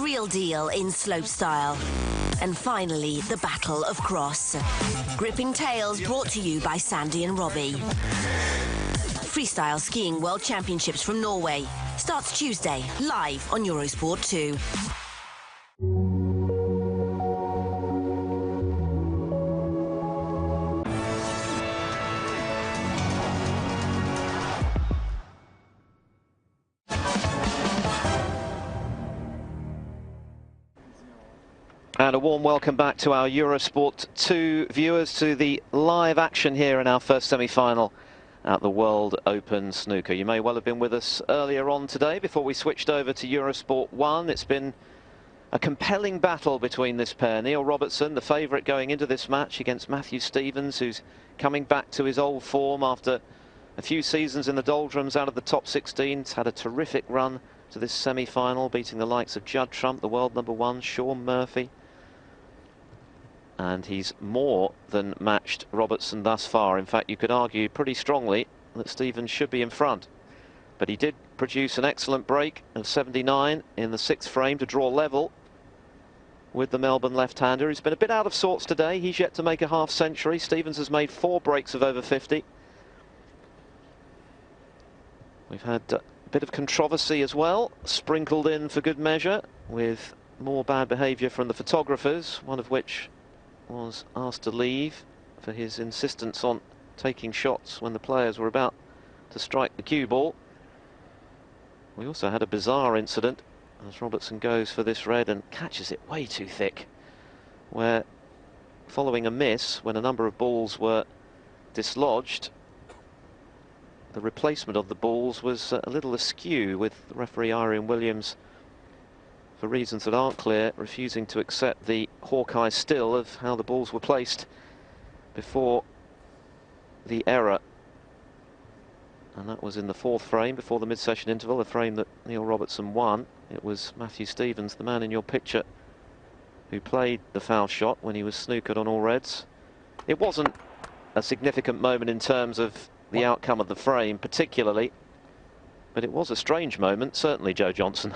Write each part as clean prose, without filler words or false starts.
real deal in slopestyle. And finally, the Battle of Cross. Gripping Tales brought to you by Sandy and Robbie. Freestyle Skiing World Championships from Norway starts Tuesday, live on Eurosport 2. And a warm welcome back to our Eurosport 2 viewers to the live action here in our first semi-final at the World Open Snooker. You may well have been with us earlier on today before we switched over to Eurosport 1. It's been a compelling battle between this pair. Neil Robertson, the favourite going into this match against Matthew Stevens, who's coming back to his old form after a few seasons in the doldrums out of the top 16. He's had a terrific run to this semi-final, beating the likes of Judd Trump, the world #1, Shaun Murphy. And he's more than matched Robertson thus far. In fact, you could argue pretty strongly that Stevens should be in front. But he did produce an excellent break of 79 in the 6th frame to draw level with the Melbourne left-hander. He's been a bit out of sorts today. He's yet to make a half century. Stevens has made 4 breaks of over 50. We've had a bit of controversy as well, sprinkled in for good measure, with more bad behaviour from the photographers, one of which was asked to leave for his insistence on taking shots when the players were about to strike the cue ball. We also had a bizarre incident as Robertson goes for this red and catches it way too thick, where following a miss when a number of balls were dislodged, the replacement of the balls was a little askew, with referee Irene Williams, for reasons that aren't clear, refusing to accept the Hawkeye still of how the balls were placed before the error. And that was in the 4th frame before the mid-session interval, a frame that Neil Robertson won. It was Matthew Stevens, the man in your picture, who played the foul shot when he was snookered on all reds. It wasn't a significant moment in terms of the outcome of the frame particularly, but it was a strange moment, certainly, Joe Johnson.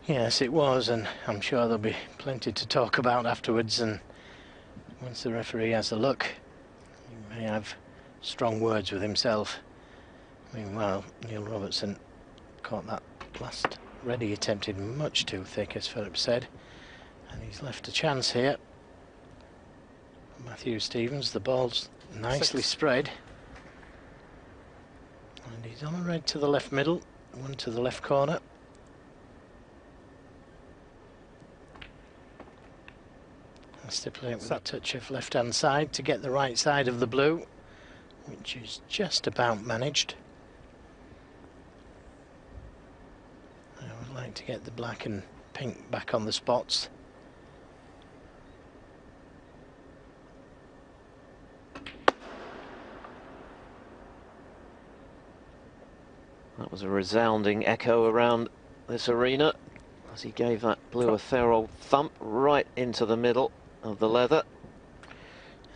Yes, it was, and I'm sure there'll be plenty to talk about afterwards, and once the referee has a look, he may have strong words with himself. Meanwhile, Neil Robertson caught that last red he attempted much too thick, as Philip said, and he's left a chance here. Matthew Stevens, the ball's nicely spread, and he's on a red to the left middle, one to the left corner. Stipulate with a touch of left-hand side to get the right side of the blue, which is just about managed. I would like to get the black and pink back on the spots. That was a resounding echo around this arena as he gave that blue a fair old thump right into the middle of the leather.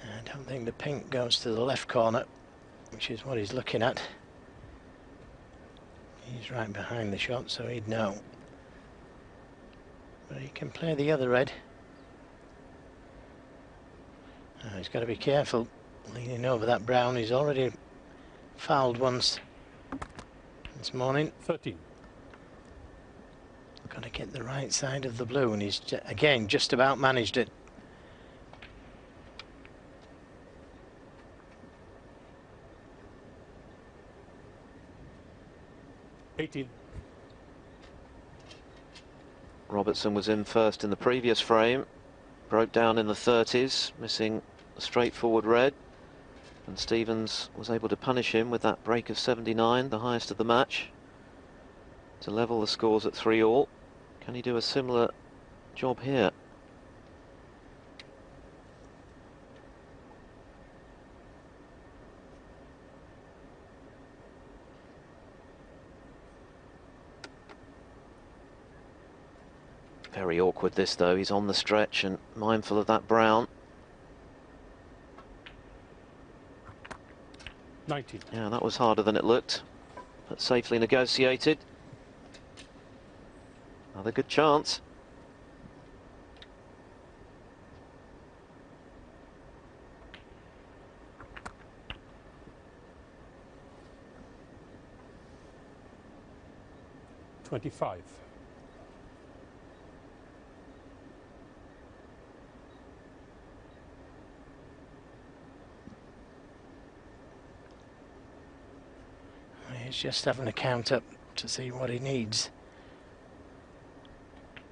I don't think the pink goes to the left corner, which is what he's looking at. He's right behind the shot, so he'd know. But he can play the other red. Oh, he's got to be careful leaning over that brown. He's already fouled once this morning. 13. Got to get the right side of the blue, and he's again just about managed it. 18. Robertson was in first in the previous frame, broke down in the 30s, missing a straightforward red, and Stevens was able to punish him with that break of 79, the highest of the match, to level the scores at 3-all. Can he do a similar job here? Very awkward this though, he's on the stretch and mindful of that brown. 19. Yeah, that was harder than it looked, but safely negotiated. Another good chance. 25. He's just having a count up to see what he needs,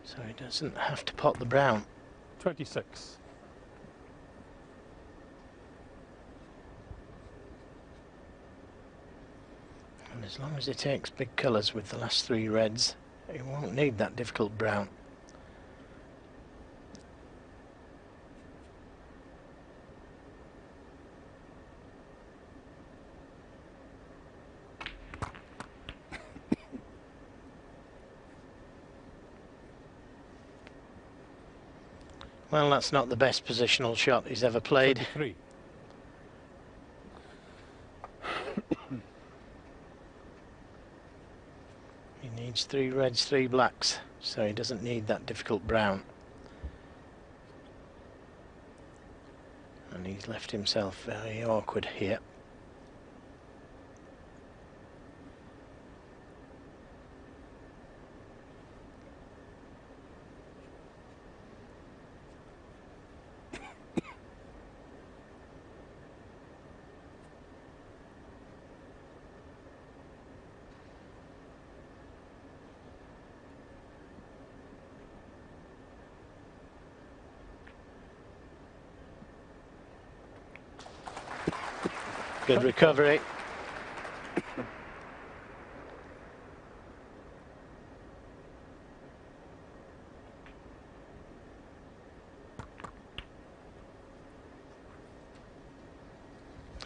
so he doesn't have to pot the brown. 26. And as long as he takes big colours with the last 3 reds, he won't need that difficult brown. Well, that's not the best positional shot he's ever played. 23. He needs 3 reds, 3 blacks, so he doesn't need that difficult brown. And he's left himself very awkward here. Good recovery.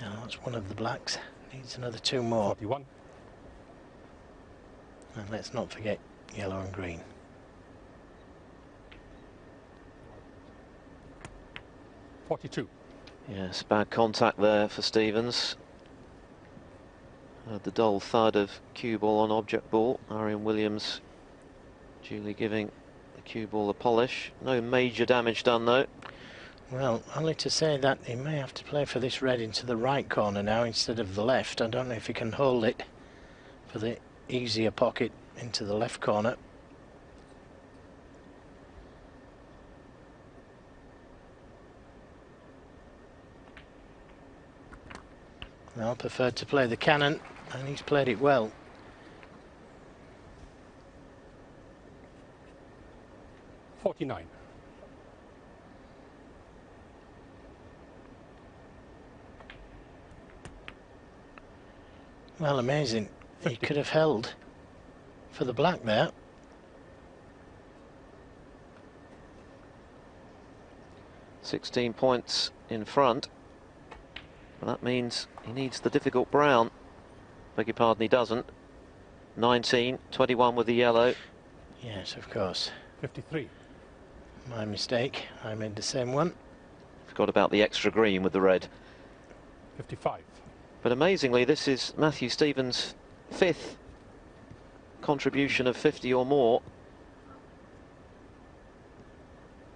Now that's one of the blacks. Needs another 2 more. 41. And let's not forget yellow and green. 42. Yes, bad contact there for Stevens. Heard the dull thud of cue ball on object ball. Arian Williams duly giving the cue ball a polish. No major damage done though. Well, only to say that he may have to play for this red into the right corner now instead of the left. I don't know if he can hold it for the easier pocket into the left corner. I preferred to play the cannon, and he's played it well. $49. Well, amazing. He could have held for the black there. $16 points in front. But that means he needs the difficult brown. Beg your pardon, he doesn't. 19, 21 with the yellow. Yes, of course. 53. My mistake. I made the same one. Forgot about the extra green with the red. 55. But amazingly, this is Matthew Stevens' 5th contribution of 50 or more.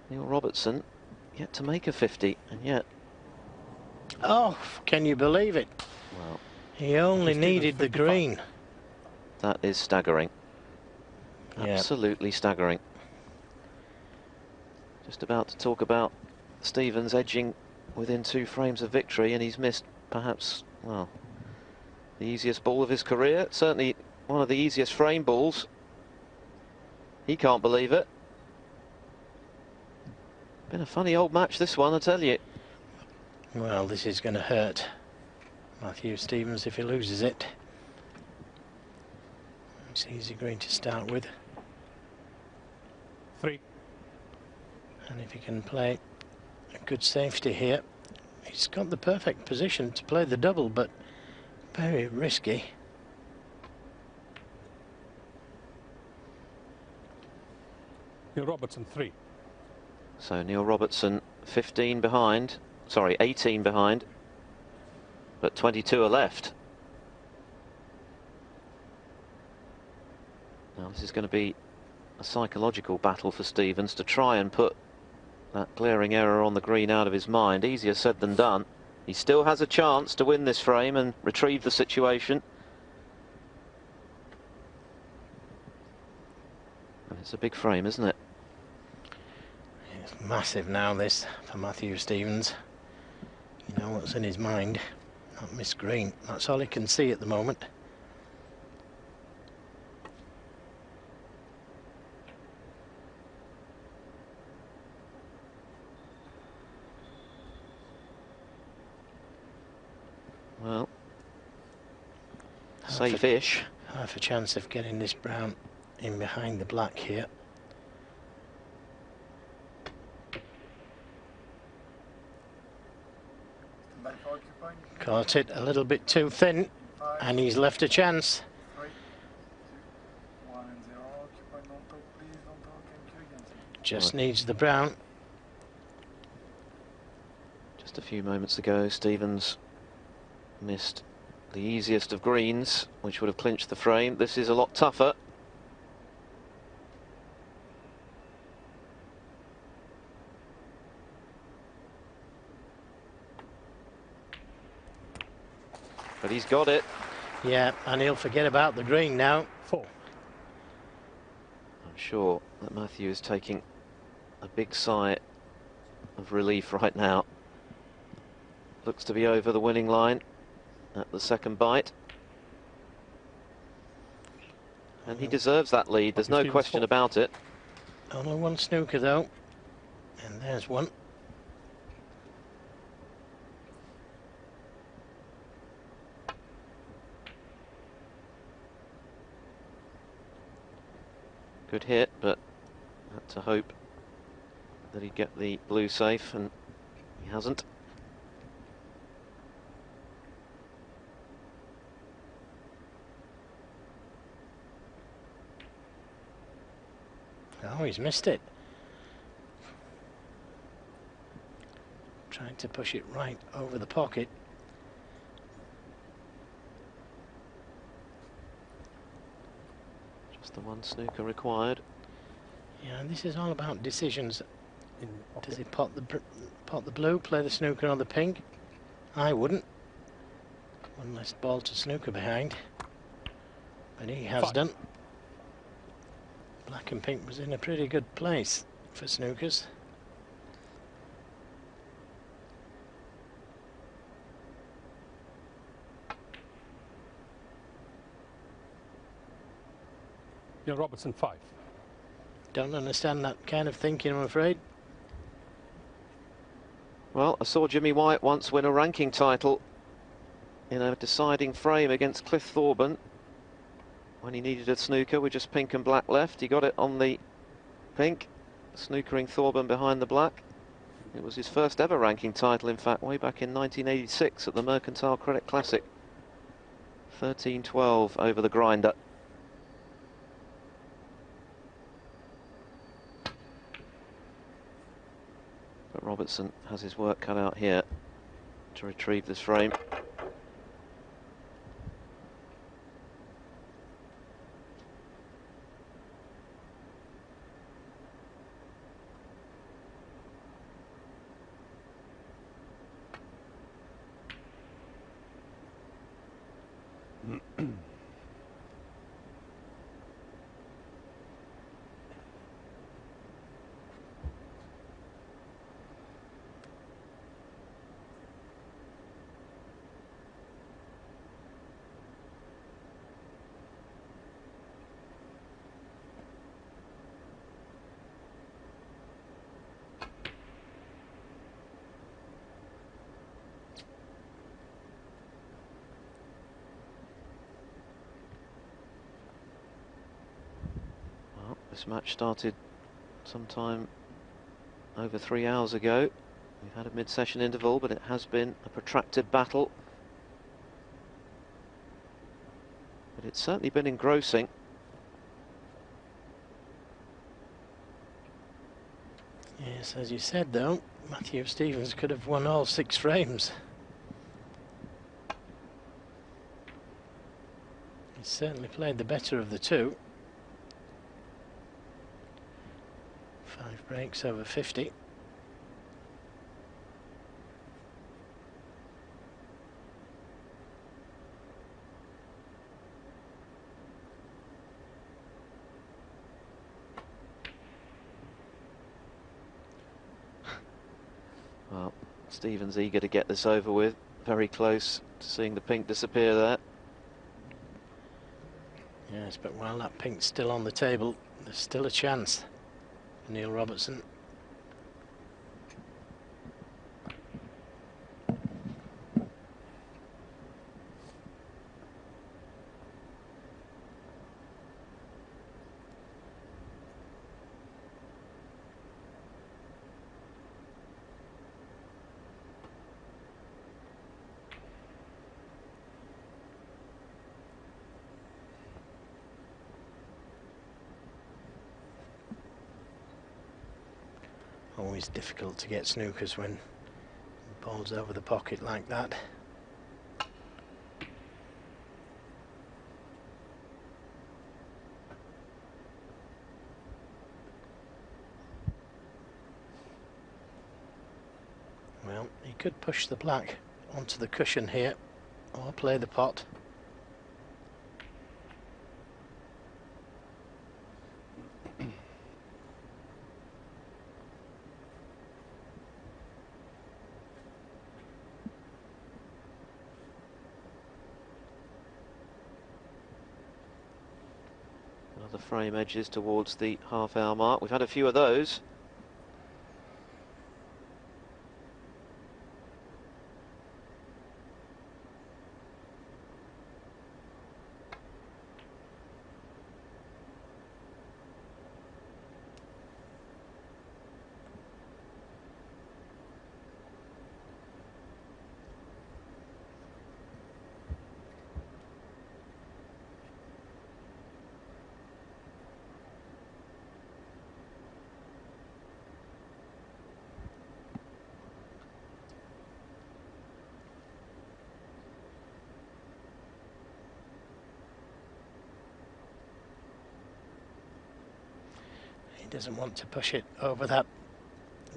Neil Robertson yet to make a 50, and yet... Oh, can you believe it? Well, he only needed the green. That is staggering. Yeah. Absolutely staggering. Just about to talk about Stevens edging within 2 frames of victory, and he's missed perhaps, well, the easiest ball of his career. Certainly one of the easiest frame balls. He can't believe it. Been a funny old match, this one, I tell you. Well, this is going to hurt Matthew Stevens if he loses it. It's easy green to start with. 3. And if he can play a good safety here, he's got the perfect position to play the double, but very risky. Neil Robertson 3. So Neil Robertson 15 behind. Sorry, 18 behind, but 22 are left. Now this is going to be a psychological battle for Stevens to try and put that glaring error on the green out of his mind. Easier said than done. He still has a chance to win this frame and retrieve the situation. It's a big frame, isn't it? It's massive now, this, for Matthew Stevens. You know what's in his mind. Not miss green. That's all he can see at the moment. Well, safe-ish. Half a chance of getting this brown in behind the black here. Caught it a little bit too thin, and he's left a chance. Just needs the brown. Just a few moments ago, Stevens missed the easiest of greens, which would have clinched the frame. This is a lot tougher. But he's got it. Yeah, and he'll forget about the green now. 4. I'm sure that Matthew is taking a big sigh of relief right now. Looks to be over the winning line at the second bite. And he deserves that lead, there's no question about it. Only one snooker though, and there's one. Good hit, but had to hope that he'd get the blue safe, and he hasn't. Oh, he's missed it. Trying to push it right over the pocket. Just the one snooker required. Yeah, this is all about decisions. Does he pot the blue, play the snooker on the pink? I wouldn't. One less ball to snooker behind. But he has 5. done. Black and pink was in a pretty good place for snookers. Ian Robertson 5. Don't understand that kind of thinking, I'm afraid. Well, I saw Jimmy White once win a ranking title in a deciding frame against Cliff Thorburn when he needed a snooker with just pink and black left. He got it on the pink, snookering Thorburn behind the black. It was his first ever ranking title, in fact, way back in 1986 at the Mercantile Credit Classic. 13-12 over the grinder. But Robertson has his work cut out here to retrieve this frame. This match started sometime over 3 hours ago. We've had a mid-session interval, but it has been a protracted battle. But it's certainly been engrossing. Yes, as you said though, Matthew Stevens could have won all 6 frames. He's certainly played the better of the two. 5 breaks over 50. Well, Stevens eager to get this over with. Very close to seeing the pink disappear there. Yes, but while that pink's still on the table, there's still a chance for Neil Robertson. Always difficult to get snookers when the ball's over the pocket like that. Well, he could push the black onto the cushion here or play the pot. The frame edges towards the half-hour mark. We've had a few of those. Doesn't want to push it over that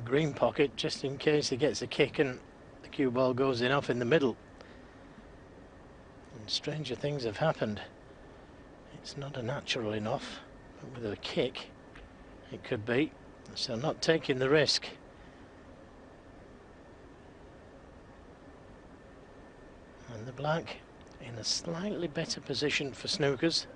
green pocket just in case he gets a kick and the cue ball goes in off in the middle. And stranger things have happened. It's not a natural enough, but with a kick it could be, so not taking the risk. And the black in a slightly better position for snookers.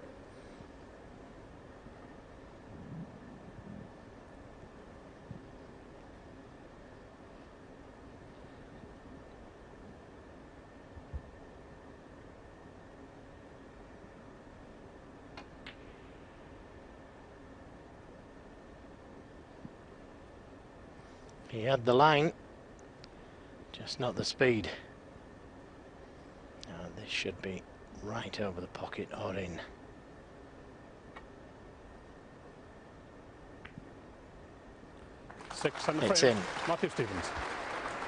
He had the line, just not the speed. This should be right over the pocket or in. It's in. Matthew Stevens.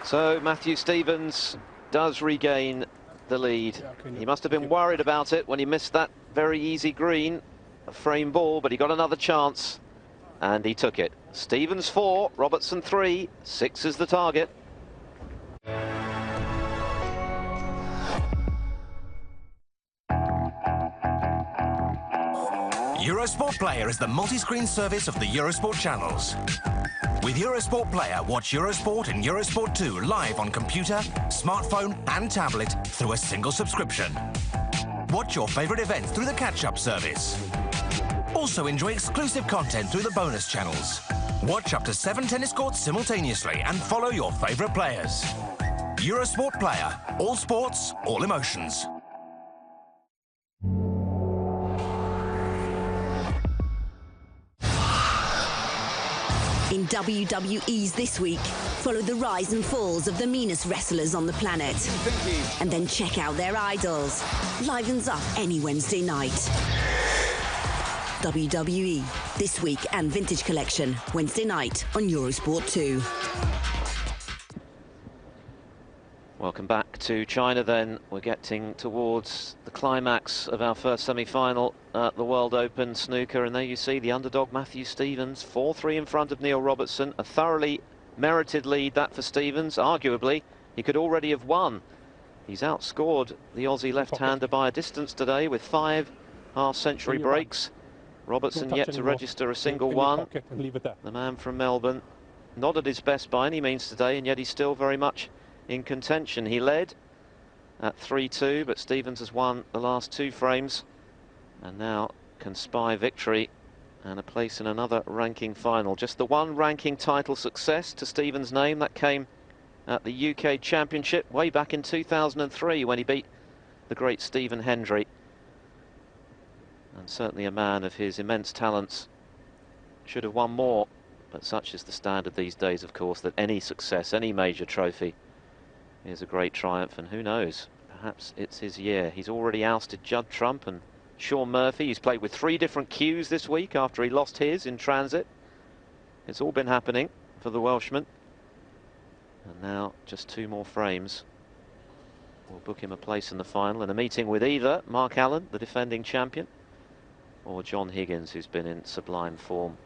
So Matthew Stevens does regain the lead. He must have been worried about it when he missed that very easy green, a frame ball, but he got another chance and he took it. Stevens 4, Robertson 3, 6 is the target. Eurosport Player is the multi-screen service of the Eurosport channels. With Eurosport Player, watch Eurosport and Eurosport 2 live on computer, smartphone and tablet through a single subscription. Watch your favourite events through the catch-up service. Also enjoy exclusive content through the bonus channels. Watch up to 7 tennis courts simultaneously and follow your favourite players. Eurosport Player. All sports, all emotions. In WWE's This Week, follow the rise and falls of the meanest wrestlers on the planet. And then check out their idols. Livens up any Wednesday night. WWE This Week and Vintage Collection, Wednesday night on Eurosport 2. Welcome back to China then. We're getting towards the climax of our first semi-final at the World Open Snooker, and there you see the underdog Matthew Stevens, 4-3 in front of Neil Robertson. A thoroughly merited lead, that for Stevens. Arguably, he could already have won. He's outscored the Aussie left-hander by a distance today with 5 half-century breaks. Robertson yet to register a single one. The man from Melbourne not at his best by any means today, and yet he's still very much in contention. He led at 3-2, but Stevens has won the last 2 frames and now can spy victory and a place in another ranking final. Just the one ranking title success to Stevens' name. That came at the UK Championship way back in 2003 when he beat the great Stephen Hendry. And certainly a man of his immense talents should have won more, but such is the standard these days, of course, that any success, any major trophy is a great triumph, and who knows, perhaps it's his year. He's already ousted Judd Trump and Sean Murphy. He's played with 3 different cues this week after he lost his in transit. It's all been happening for the Welshman. And now just 2 more frames will book him a place in the final, and a meeting with either Mark Allen, the defending champion, or John Higgins, who's been in sublime form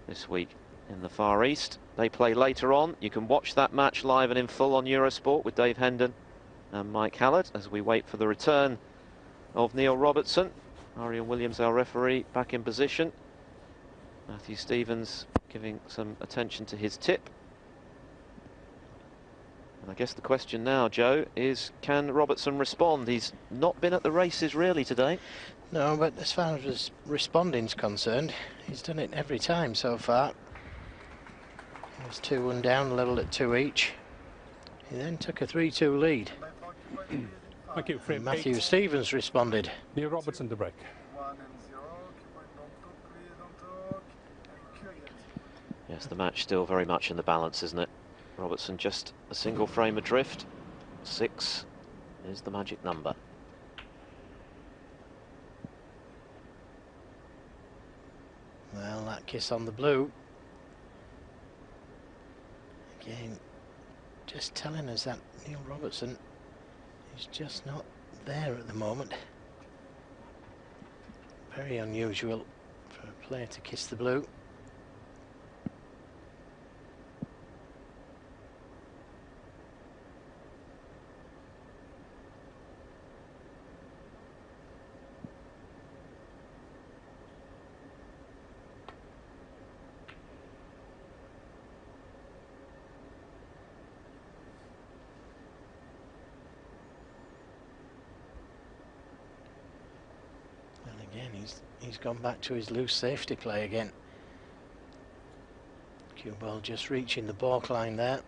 this week in the Far East. They play later on. You can watch that match live and in full on Eurosport with Dave Hendon and Mike Hallett as we wait for the return of Neil Robertson. Arian Williams, our referee, back in position. Matthew Stevens giving some attention to his tip. And I guess the question now, Joe, is can Robertson respond? He's not been at the races really today. No, but as far as responding's concerned, he's done it every time so far. He was 2-1 down, level at 2 each. He then took a 3-2 lead. Thank you. Frame Matthew 8. Stevens responded. Neil Robertson to break. Yes, the match still very much in the balance, isn't it? Robertson just a single frame adrift. 6 is the magic number. Well, that kiss on the blue. Again, just telling us that Neil Robertson is just not there at the moment. Very unusual for a player to kiss the blue. He's gone back to his loose safety play again. Cue ball just reaching the balk line there.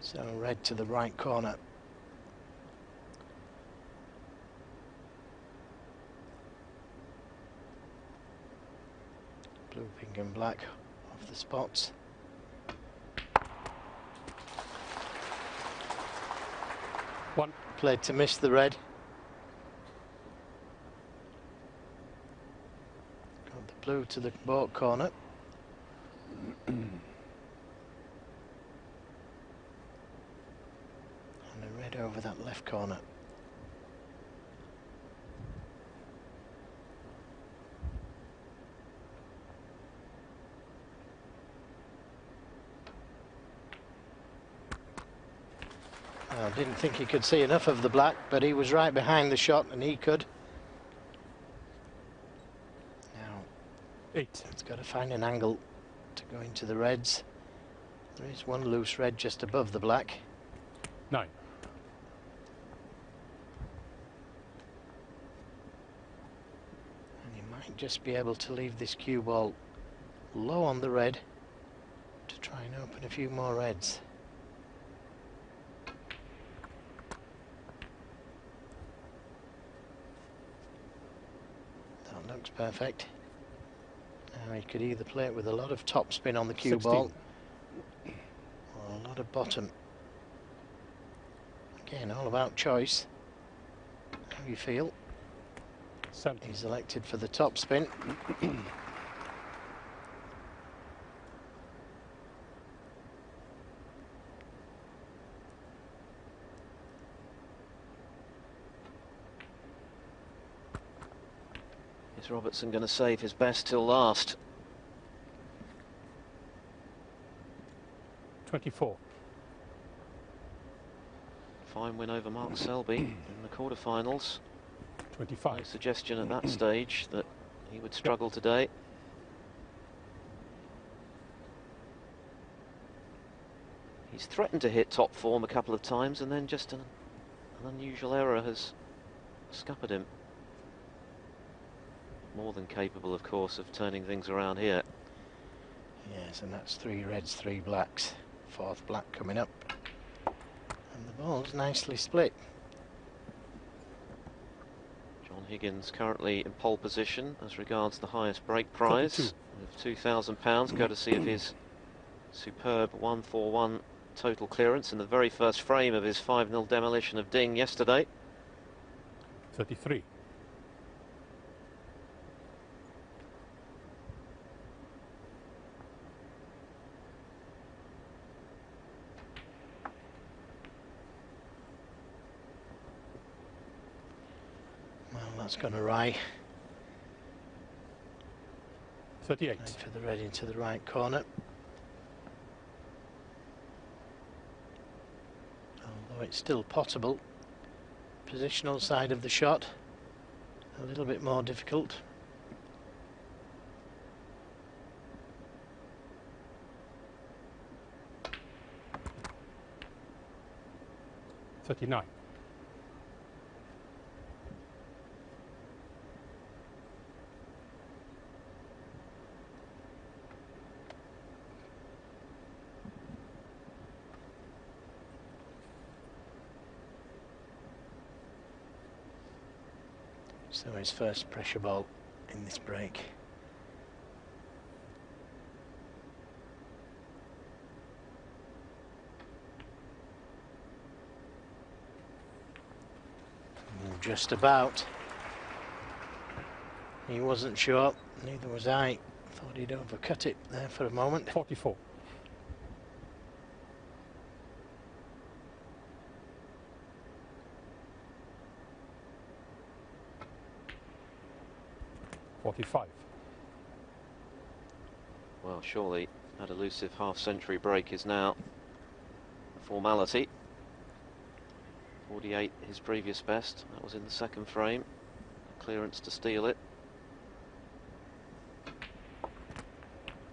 So red to the right corner. Blue, pink and black off the spots. One. Played to miss the red. Got the blue to the baulk corner. over that left corner. Well, didn't think he could see enough of the black, but he was right behind the shot and he could. Now, 8. it's got to find an angle to go into the reds. There is one loose red just above the black. 9. And he might just be able to leave this cue ball low on the red to try and open a few more reds. That looks perfect. Now he could either play it with a lot of top spin on the cue 16. ball or a lot of bottom. Again, all about choice. How you feel? 7. He's elected for the top spin. Is Robertson going to save his best till last? 24. Fine win over Mark Selby in the quarterfinals. 25. No suggestion at that stage that he would struggle today. He's threatened to hit top form a couple of times, and then just an unusual error has scuppered him. More than capable, of course, of turning things around here. Yes, and that's 3 reds, 3 blacks. 4th black coming up. And the ball's nicely split. John Higgins currently in pole position as regards the highest break prize 32. with £2,000, courtesy of his superb 141 total clearance in the very first frame of his 5-0 demolition of Ding yesterday. 33. Well, that's gone awry. 38. Right for the red into the right corner. Although it's still potable. Positional side of the shot a little bit more difficult. $39. So his first pressure ball in this break. Just about. He wasn't sure, neither was I. Thought he'd overcut it there for a moment. 44. $45. Well, surely that elusive half-century break is now a formality. 48, his previous best. That was in the second frame. Clearance to steal it.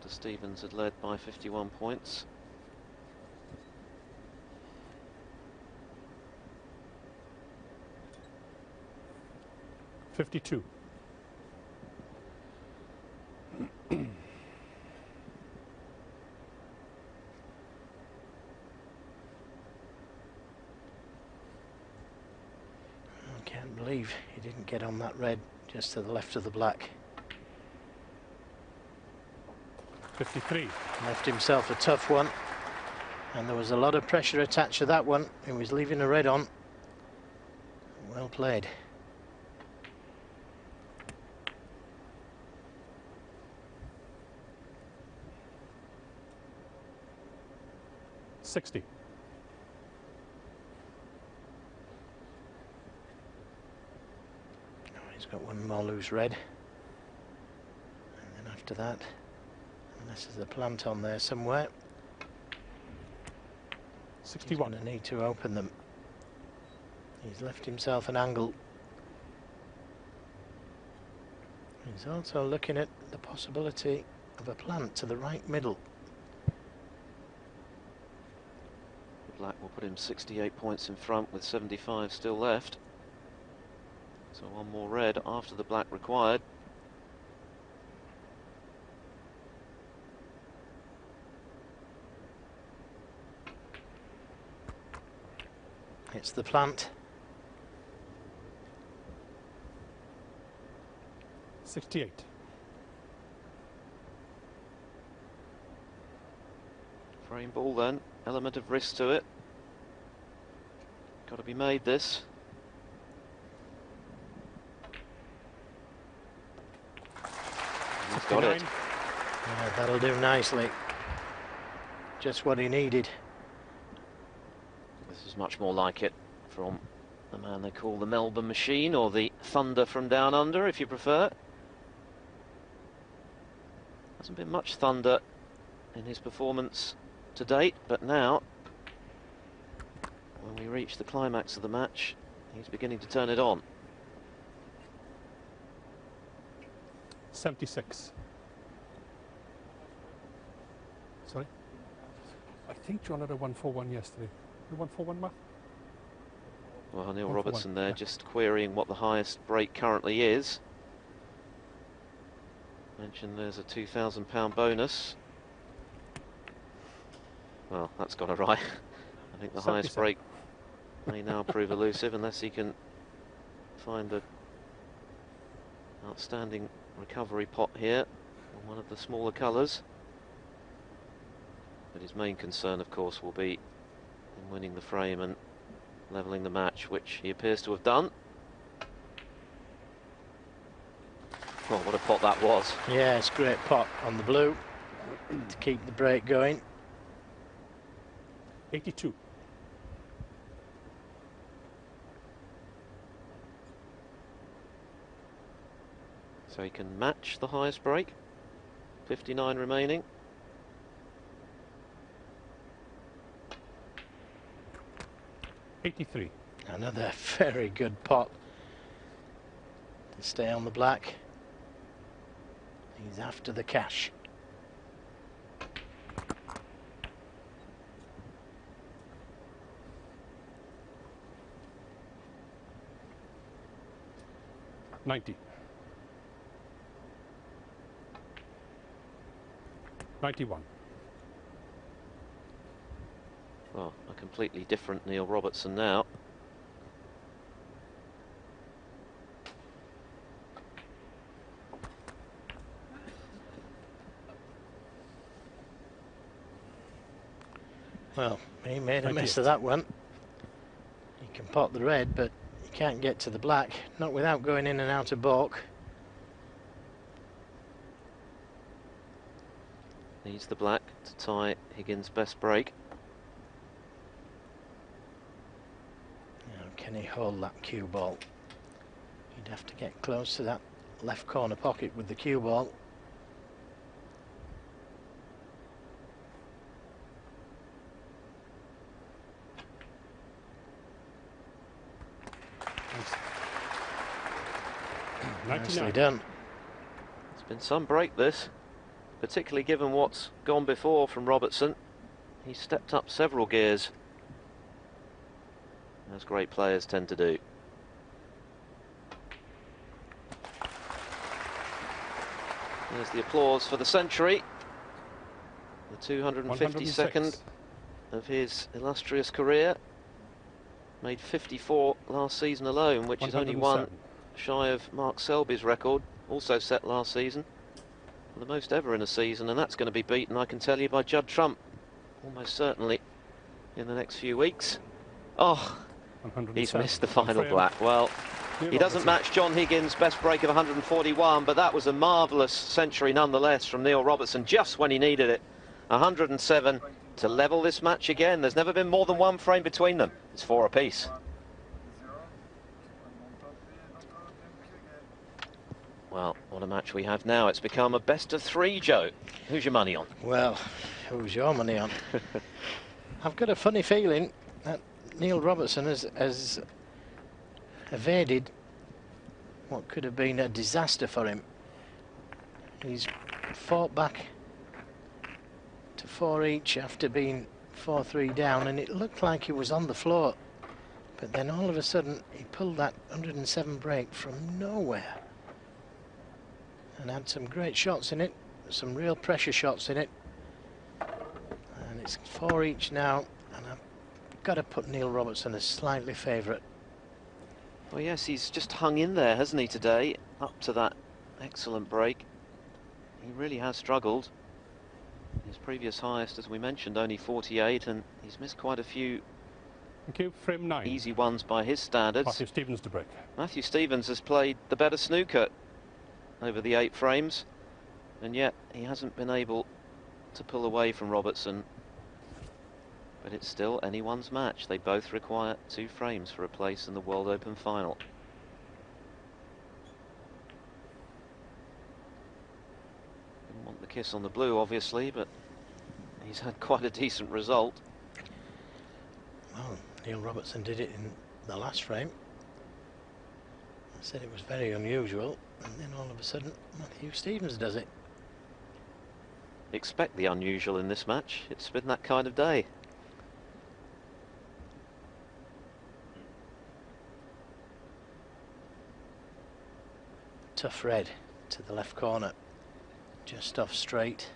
Stevens had led by 51 points. $52. I can't believe he didn't get on that red just to the left of the black. 53. Left himself a tough one, and there was a lot of pressure attached to that one. He was leaving a red on. Well played. $60. got one more loose red. And then after that, unless there's a plant on there somewhere, 61. He's going to need to open them. He's left himself an angle. He's also looking at the possibility of a plant to the right middle. Black will put him 68 points in front with 75 still left. So one more red after the black required. It's the plant. 68. Frame ball then, element of risk to it. Got to be made this. He's got it. Yeah, that'll do nicely. Just what he needed. This is much more like it from the man they call the Melbourne Machine, or the Thunder from Down Under, if you prefer. Hasn't been much thunder in his performance to date, but now, when we reach the climax of the match, he's beginning to turn it on. 76. Sorry? I think John had a 141 yesterday. The 141, Matt? Well, Neil 141, Robertson there, yeah. just querying what the highest break currently is. Mentioned there's a £2,000 bonus. Well, that's got it right. I think the highest 77. break may now prove elusive unless he can find the outstanding recovery pot here on one of the smaller colours. But his main concern, of course, will be in winning the frame and levelling the match, which he appears to have done. Oh, what a pot that was. Yeah, it's a great pot on the blue to keep the break going. 82. So he can match the highest break. 59 remaining. '83. Another very good pot to stay on the black. He's after the cash. '90. 91. Well, a completely different Neil Robertson now. Well, he made a mess 98. of that one. He can pot the red, but he can't get to the black, not without going in and out of balk. Needs the black to tie Higgins' best break. Now, can he hold that cue ball? He'd have to get close to that left corner pocket with the cue ball. Nicely 99. done. It's been some break this, particularly given what's gone before from Robertson. He's stepped up several gears, as great players tend to do. There's the applause for the century, the 252nd 106. of his illustrious career. Made 54 last season alone, which is only one 107. shy of Mark Selby's record, also set last season, for the most ever in a season, and that's going to be beaten, I can tell you, by Judd Trump, almost certainly in the next few weeks. Oh, he's 107. missed the final Frame. black. Well, Neil he doesn't Robertson. match John Higgins' best break of 141, but that was a marvellous century nonetheless from Neil Robertson, just when he needed it. 107 to level this match again. There's never been more than one frame between them. It's 4 apiece. Well, what a match we have now. It's become a best of three, Joe. Who's your money on? Well, who's your money on? I've got a funny feeling that Neil Robertson has evaded what could have been a disaster for him. He's fought back to 4 each after being 4-3 down, and it looked like he was on the floor. But then all of a sudden, he pulled that 107 break from nowhere. And had some great shots in it, some real pressure shots in it. And it's 4 each now, and I've got to put Neil Robertson as slightly favourite. Well, yes, he's just hung in there, hasn't he, today, up to that excellent break. He really has struggled. His previous highest, as we mentioned, only 48, and he's missed quite a few frame 9. Easy ones by his standards. Matthew Stevens to break. Matthew Stevens has played the better snooker over the 8 frames, and yet he hasn't been able to pull away from Robertson. But it's still anyone's match. They both require 2 frames for a place in the World Open final. Didn't want the kiss on the blue, obviously, but he's had quite a decent result. Well, Neil Robertson did it in the last frame. I said it was very unusual, and then all of a sudden Matthew Stevens does it. Expect the unusual in this match. It's been that kind of day. Tough red to the left corner, just off straight.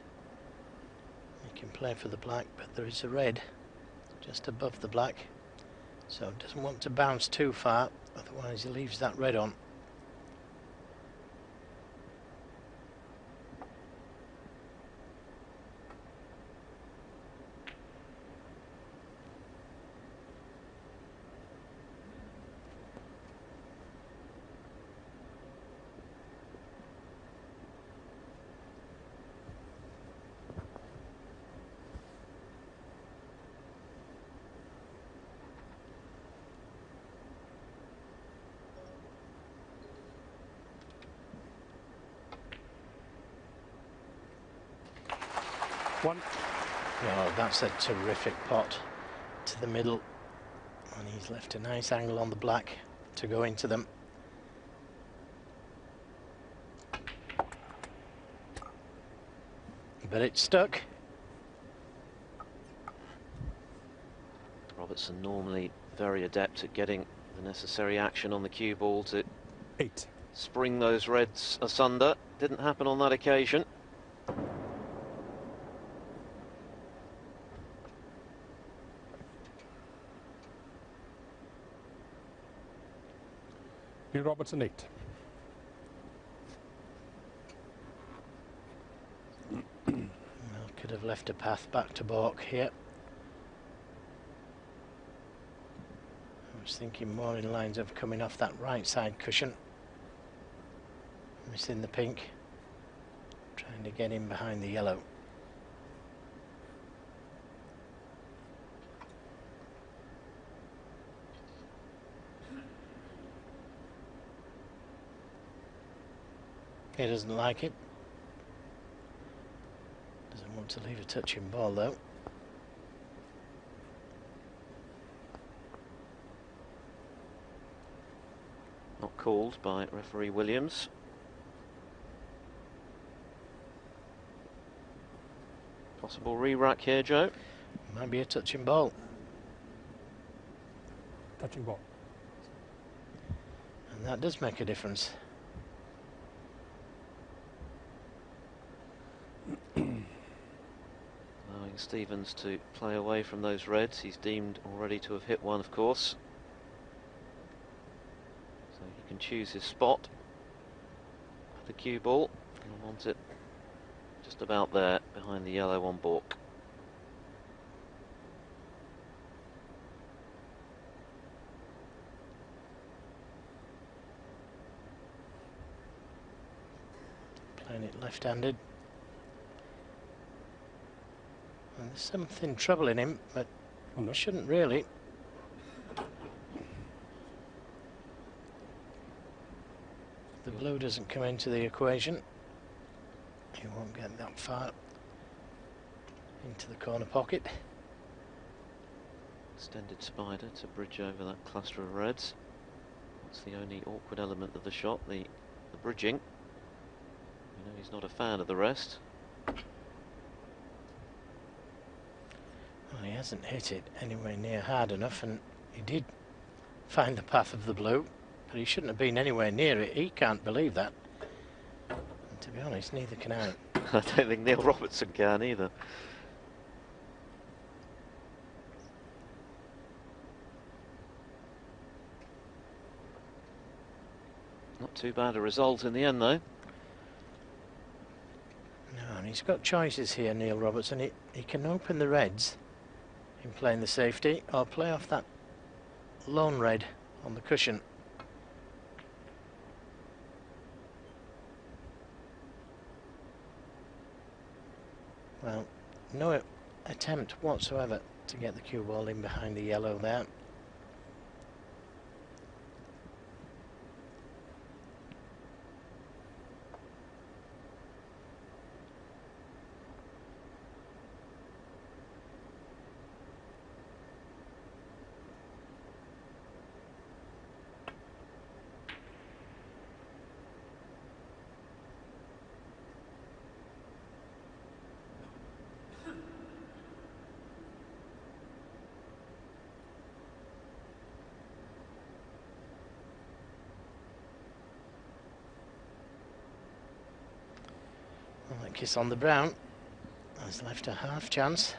He can play for the black, but there is a red just above the black, so doesn't want to bounce too far, otherwise he leaves that red on. Oh, that's a terrific pot to the middle, and he's left a nice angle on the black to go into them. But it's stuck. Robertson normally very adept at getting the necessary action on the cue ball to 8. Spring those reds asunder. Didn't happen on that occasion. Robertson 8. Well, could have left a path back to balk here. I was thinking more in lines of coming off that right side cushion. Missing the pink. Trying to get in behind the yellow. He doesn't like it. Doesn't want to leave a touching ball though. Not called by referee Williams. Possible re-rack here, Joe. Might be a touching ball. Touching ball. And that does make a difference. Allowing Stevens to play away from those reds. He's deemed already to have hit one, of course. So he can choose his spot for the cue ball. I want it just about there, behind the yellow on balk. Playing it left-handed. And there's something troubling him, but shouldn't really. The blue doesn't come into the equation, he won't get that far into the corner pocket. Extended spider to bridge over that cluster of reds. That's the only awkward element of the shot, the bridging. You know, he's not a fan of the rest. Well, he hasn't hit it anywhere near hard enough, and he did find the path of the blue, but he shouldn't have been anywhere near it. He can't believe that. And to be honest, neither can I. I don't think Neil Robertson can either. Not too bad a result in the end, though. No, and he's got choices here, Neil Robertson. He can open the reds in playing the safety, or play off that lone red on the cushion. Well, no attempt whatsoever to get the cue ball in behind the yellow there. Well, that kiss on the brown has left a half chance.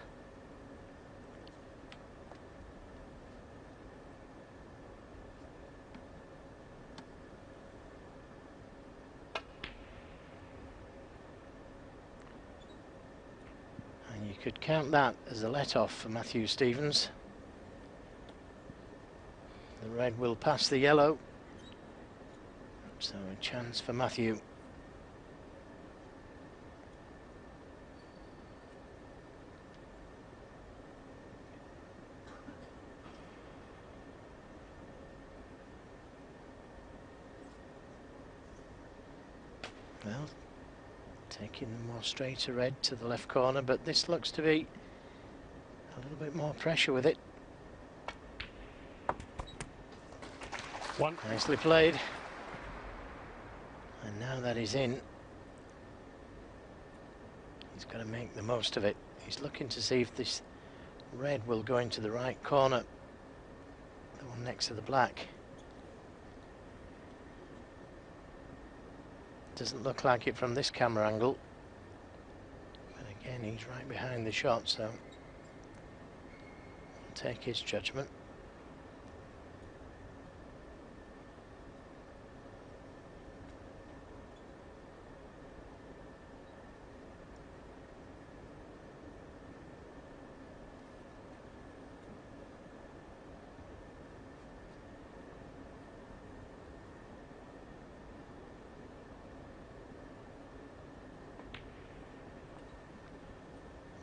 And you could count that as a let-off for Matthew Stevens. The red will pass the yellow, so a chance for Matthew. Well, taking the more straighter red to the left corner, but this looks to be a little bit more pressure with it. One. Nicely played. And now that he's in, he's got to make the most of it. He's looking to see if this red will go into the right corner, the one next to the black. Doesn't look like it from this camera angle, but again he's right behind the shot, so we'll take his judgment.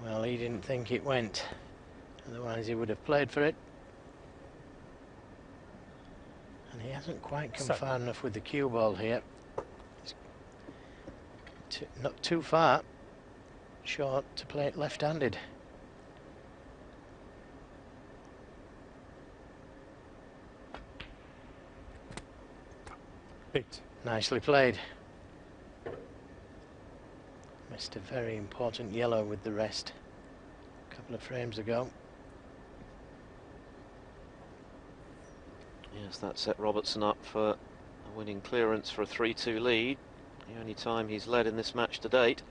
Well, he didn't think it went, otherwise he would have played for it. And he hasn't quite come far enough with the cue ball here. He's not too far short to play it left-handed. Eight. Nicely played. Missed a very important yellow with the rest a couple of frames ago. Yes, that set Robertson up for a winning clearance for a 3-2 lead. The only time he's led in this match to date.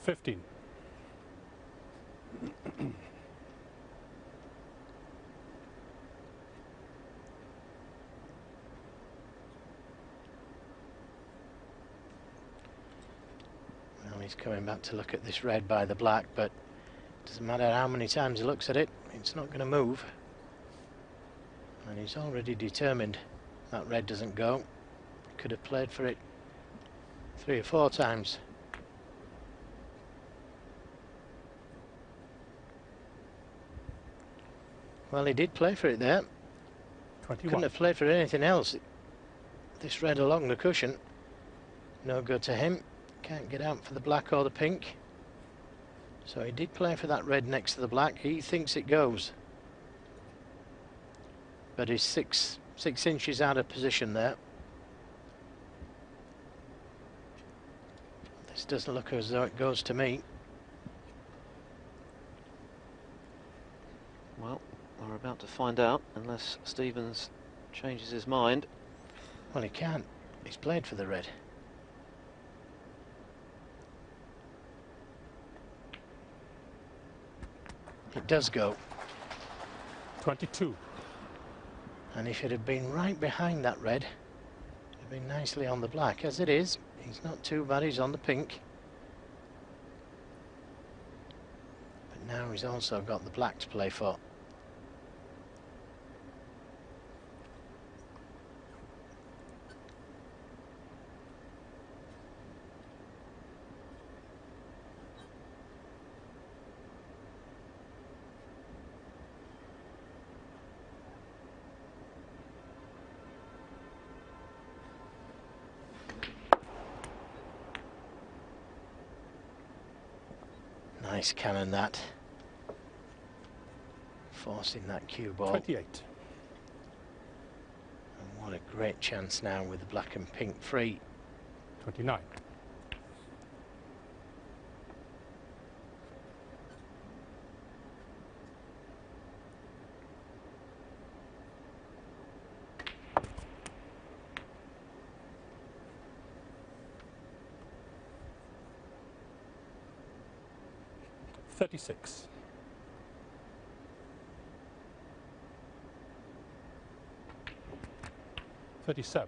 15. Well, he's coming back to look at this red by the black, but it doesn't matter how many times he looks at it, it's not going to move. And he's already determined that red doesn't go. Could have played for it 3 or 4 times. Well, he did play for it there. 21. Couldn't have played for anything else. This red along the cushion, no good to him. Can't get out for the black or the pink. So he did play for that red next to the black. He thinks it goes. But he's six inches out of position there. This doesn't look as though it goes to me. Well, we're about to find out, unless Stevens changes his mind. Well, he can't. He's played for the red. It does go. 22. And if it had been right behind that red, it'd have been nicely on the black. As it is, he's not too bad, he's on the pink. But now he's also got the black to play for. Nice cannon that. Forcing that cue ball. 28. And what a great chance now with the black and pink free. 29. $36. $37.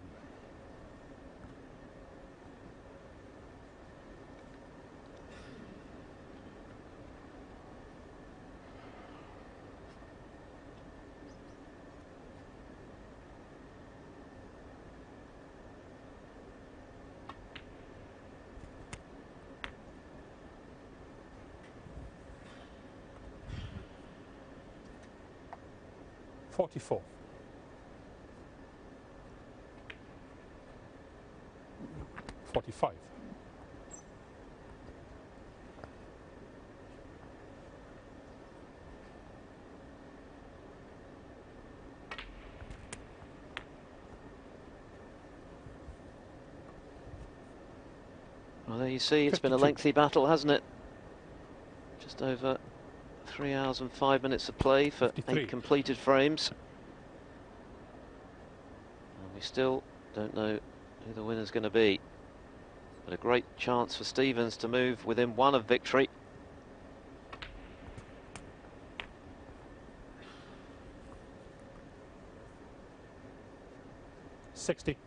$44. $45. Well, there you see, it's been a 52. lengthy battle, hasn't it? Just over 3 hours and 5 minutes of play for 53. 8 completed frames. And we still don't know who the winner's going to be. But a great chance for Stevens to move within 1 of victory. $60. And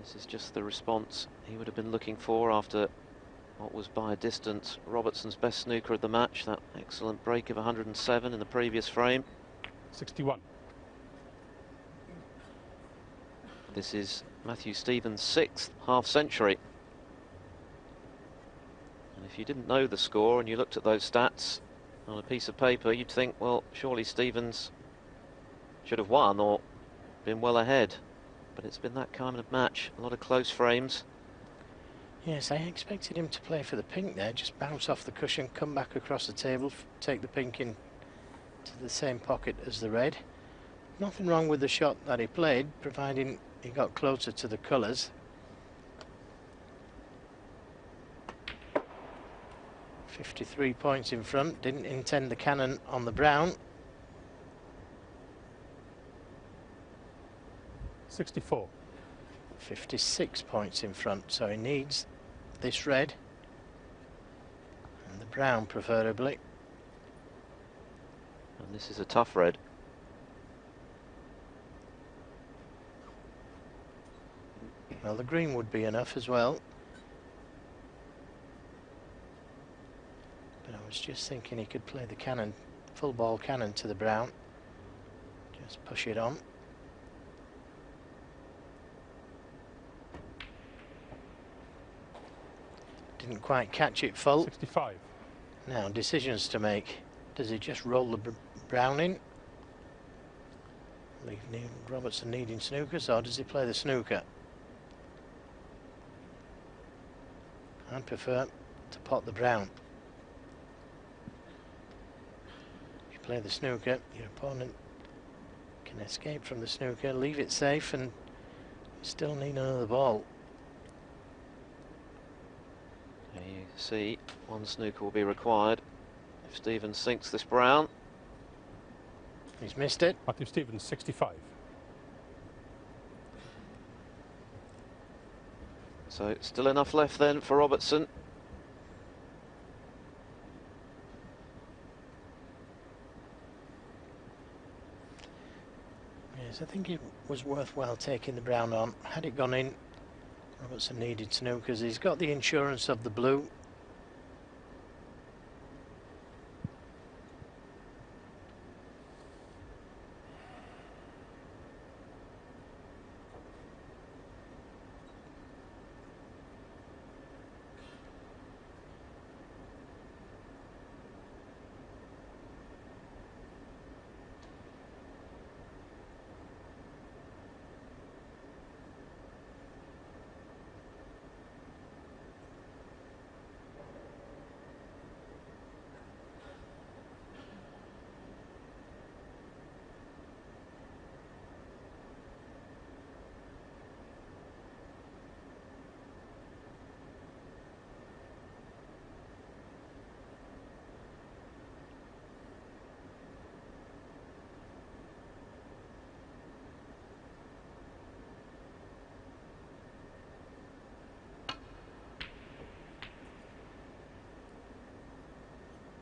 this is just the response he would have been looking for after what was by a distance Robertson's best snooker of the match. That excellent break of 107 in the previous frame. 61. This is Matthew Stevens' 6th half-century. And if you didn't know the score and you looked at those stats on a piece of paper, you'd think, well, surely Stevens should have won or been well ahead. But it's been that kind of match, a lot of close frames. Yes, I expected him to play for the pink there, just bounce off the cushion, come back across the table, take the pink in to the same pocket as the red. Nothing wrong with the shot that he played, providing he got closer to the colours. 53 points in front, didn't intend the cannon on the brown. 64. 56 points in front, so he needs this red. And the brown, preferably. And this is a tough red. Well, the green would be enough as well. But I was just thinking he could play the cannon, full ball cannon to the brown. Just push it on. Didn't quite catch it full. 65. Now, decisions to make. Does he just roll the brown in? Leave Robertson needing snookers, or does he play the snooker? I'd prefer to pot the brown. If you play the snooker, your opponent can escape from the snooker, leave it safe, and still need another ball. There you see, one snooker will be required if Stevens sinks this brown. He's missed it. Matthew Stevens, 65. So still enough left then for Robertson. Yes, I think it was worthwhile taking the brown on. Had it gone in, Robertson needed snookers. He's got the insurance of the blue.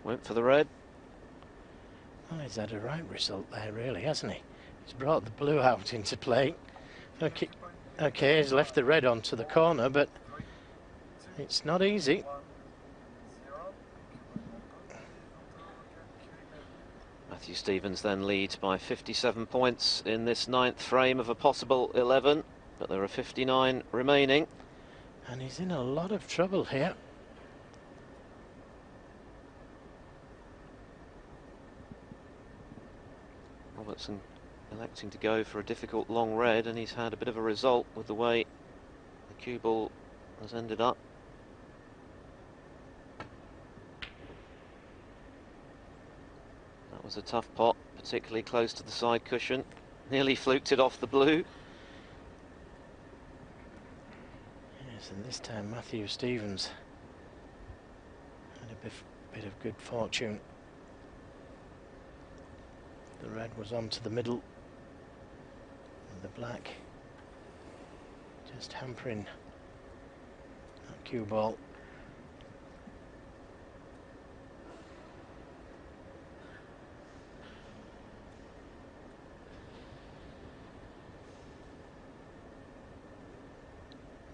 Went for the red. Oh, he's had a right result there, really, hasn't he? He's brought the blue out into play. Okay, he's left the red onto the corner, but it's not easy. Matthew Stevens then leads by 57 points in this 9th frame of a possible 11, but there are 59 remaining. And he's in a lot of trouble here. Robertson electing to go for a difficult long red, and he's had a bit of a result with the way the cue ball has ended up. That was a tough pot, particularly close to the side cushion. Nearly fluked it off the blue. Yes, and this time Matthew Stevens had a bit of good fortune. The red was onto the middle, and the black just hampering that cue ball.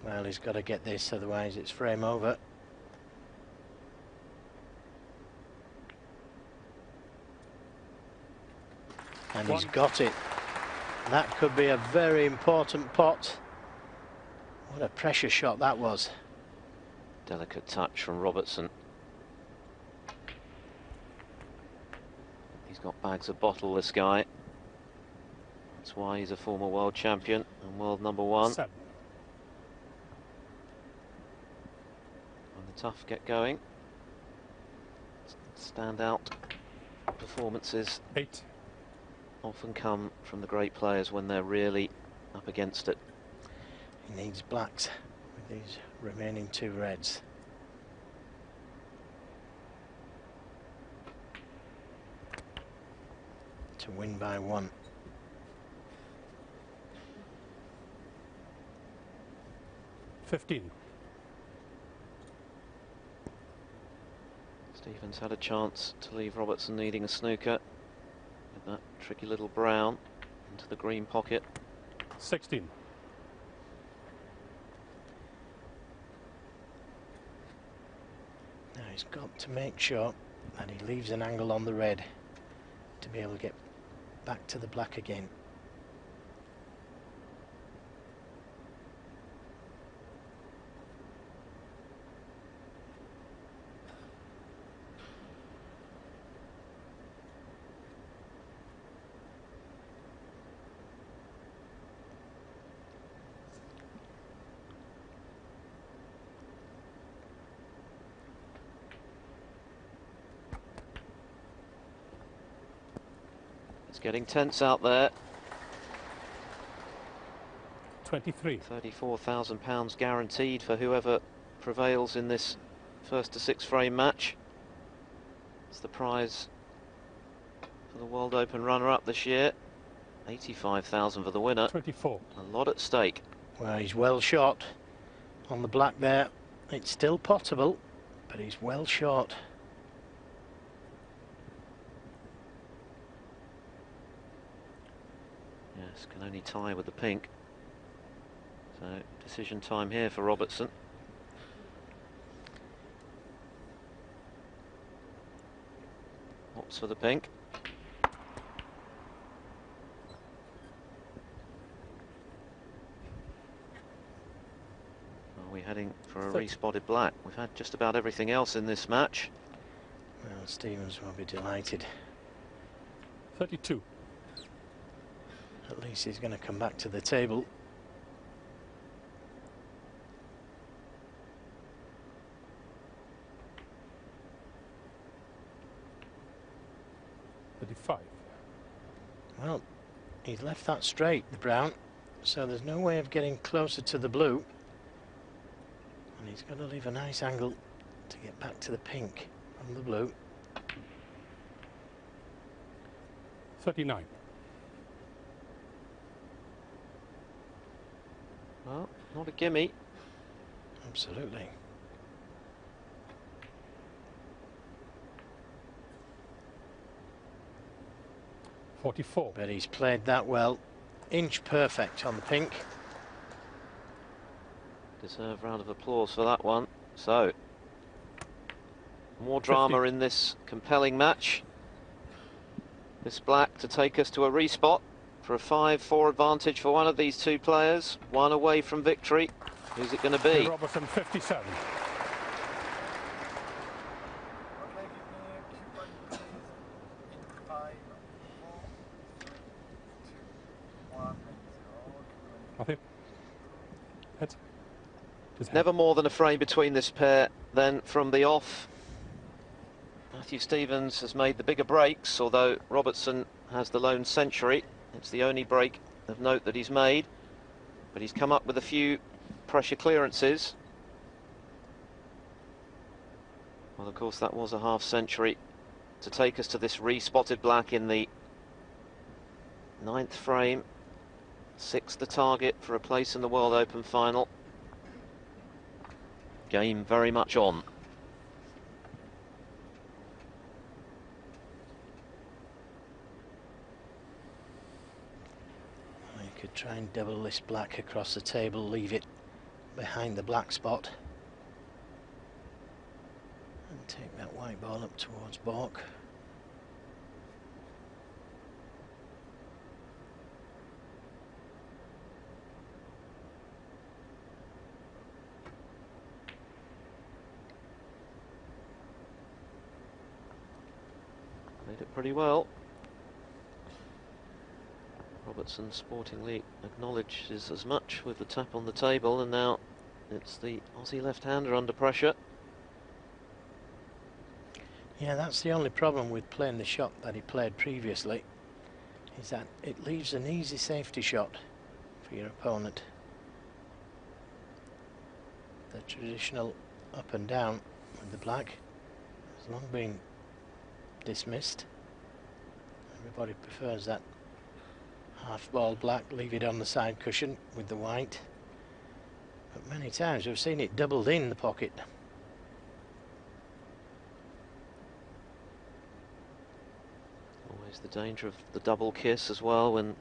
Well, he's got to get this, otherwise it's frame over. And he's got it. That could be a very important pot. What a pressure shot that was. Delicate touch from Robertson. He's got bags of bottle, this guy. That's why he's a former world champion and world #1. 7. And the tough get going. Standout performances 8. often come from the great players when they're really up against it. He needs blacks with these remaining 2 reds. To win by 1. Stevens had a chance to leave Robertson needing a snooker with that tricky little brown into the green pocket. 16. Now he's got to make sure that he leaves an angle on the red to be able to get back to the black again. It's getting tense out there. 23. £34,000 guaranteed for whoever prevails in this first to six frame match. It's the prize for the World Open runner-up this year. 85,000 for the winner. 24. A lot at stake. Well, he's well shot on the black there. It's still potable, but he's well short. Yes, can only tie with the pink. So decision time here for Robertson. Opts for the pink. Are we heading for a respotted black? We've had just about everything else in this match. Well, Stevens will be delighted. 32. At least he's going to come back to the table. Well, he's left that straight, the brown, so there's no way of getting closer to the blue. And he's got to leave a nice angle to get back to the pink from the blue. 39. Well, not a gimme. Absolutely. $44. But he's played that well. Inch perfect on the pink. Deserve a round of applause for that one. So, more drama in this compelling match. This black to take us to a respot for a 5-4 advantage for one of these two players. One away from victory. Who's it going to be? Robertson, 57. Nothing. Heads. Never more than a frame between this pair. Then from the off, Matthew Stevens has made the bigger breaks, although Robertson has the lone century. It's the only break of note that he's made, but he's come up with a few pressure clearances. Well, of course, that was a half century to take us to this re-spotted black in the 9th frame. 6th the target for a place in the World Open final. Game very much on. You could try and double this black across the table, leave it behind the black spot, and take that white ball up towards Bork. Made it pretty well. Robertson sportingly acknowledges as much with the tap on the table, and now it's the Aussie left-hander under pressure. Yeah, that's the only problem with playing the shot that he played previously, is that it leaves an easy safety shot for your opponent. The traditional up and down with the black has long been dismissed. Everybody prefers that half ball black, leave it on the side cushion with the white. But many times we've seen it doubled in the pocket. There's the danger of the double kiss as well when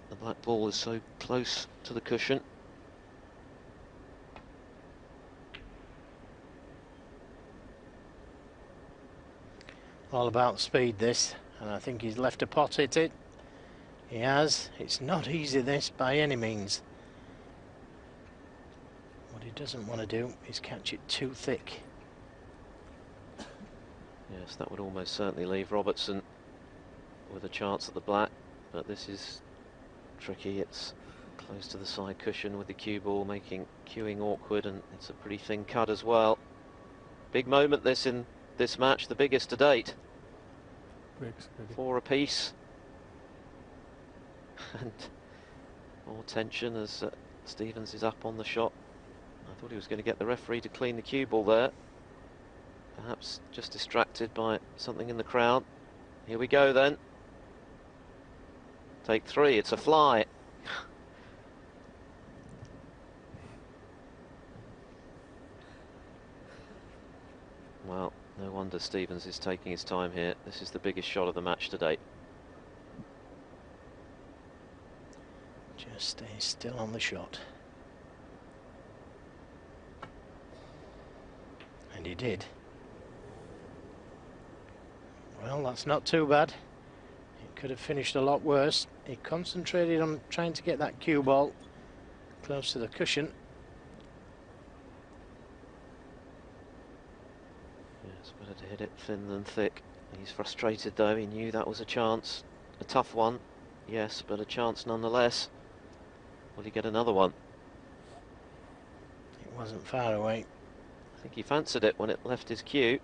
the black ball is so close to the cushion. All about speed this, and I think he's left a pot at it. He has. It's not easy this by any means. What he doesn't want to do is catch it too thick. Yes, that would almost certainly leave Robertson with a chance at the black, but this is tricky. It's close to the side cushion with the cue ball, making cueing awkward, and it's a pretty thin cut as well. Big moment this in this match, the biggest to date. Breaks, really. 4 apiece. And more tension as Stevens is up on the shot. I thought he was going to get the referee to clean the cue ball there. Perhaps just distracted by something in the crowd. Here we go then. Take 3, it's a fly. Well, no wonder Stevens is taking his time here. This is the biggest shot of the match to date. Just stay still on the shot. And he did. Well, that's not too bad. It could have finished a lot worse. He concentrated on trying to get that cue ball close to the cushion. Yes, better to hit it thin than thick. He's frustrated though. He knew that was a chance. A tough one, yes, but a chance nonetheless. Will he get another one? It wasn't far away. I think he fancied it when it left his cue.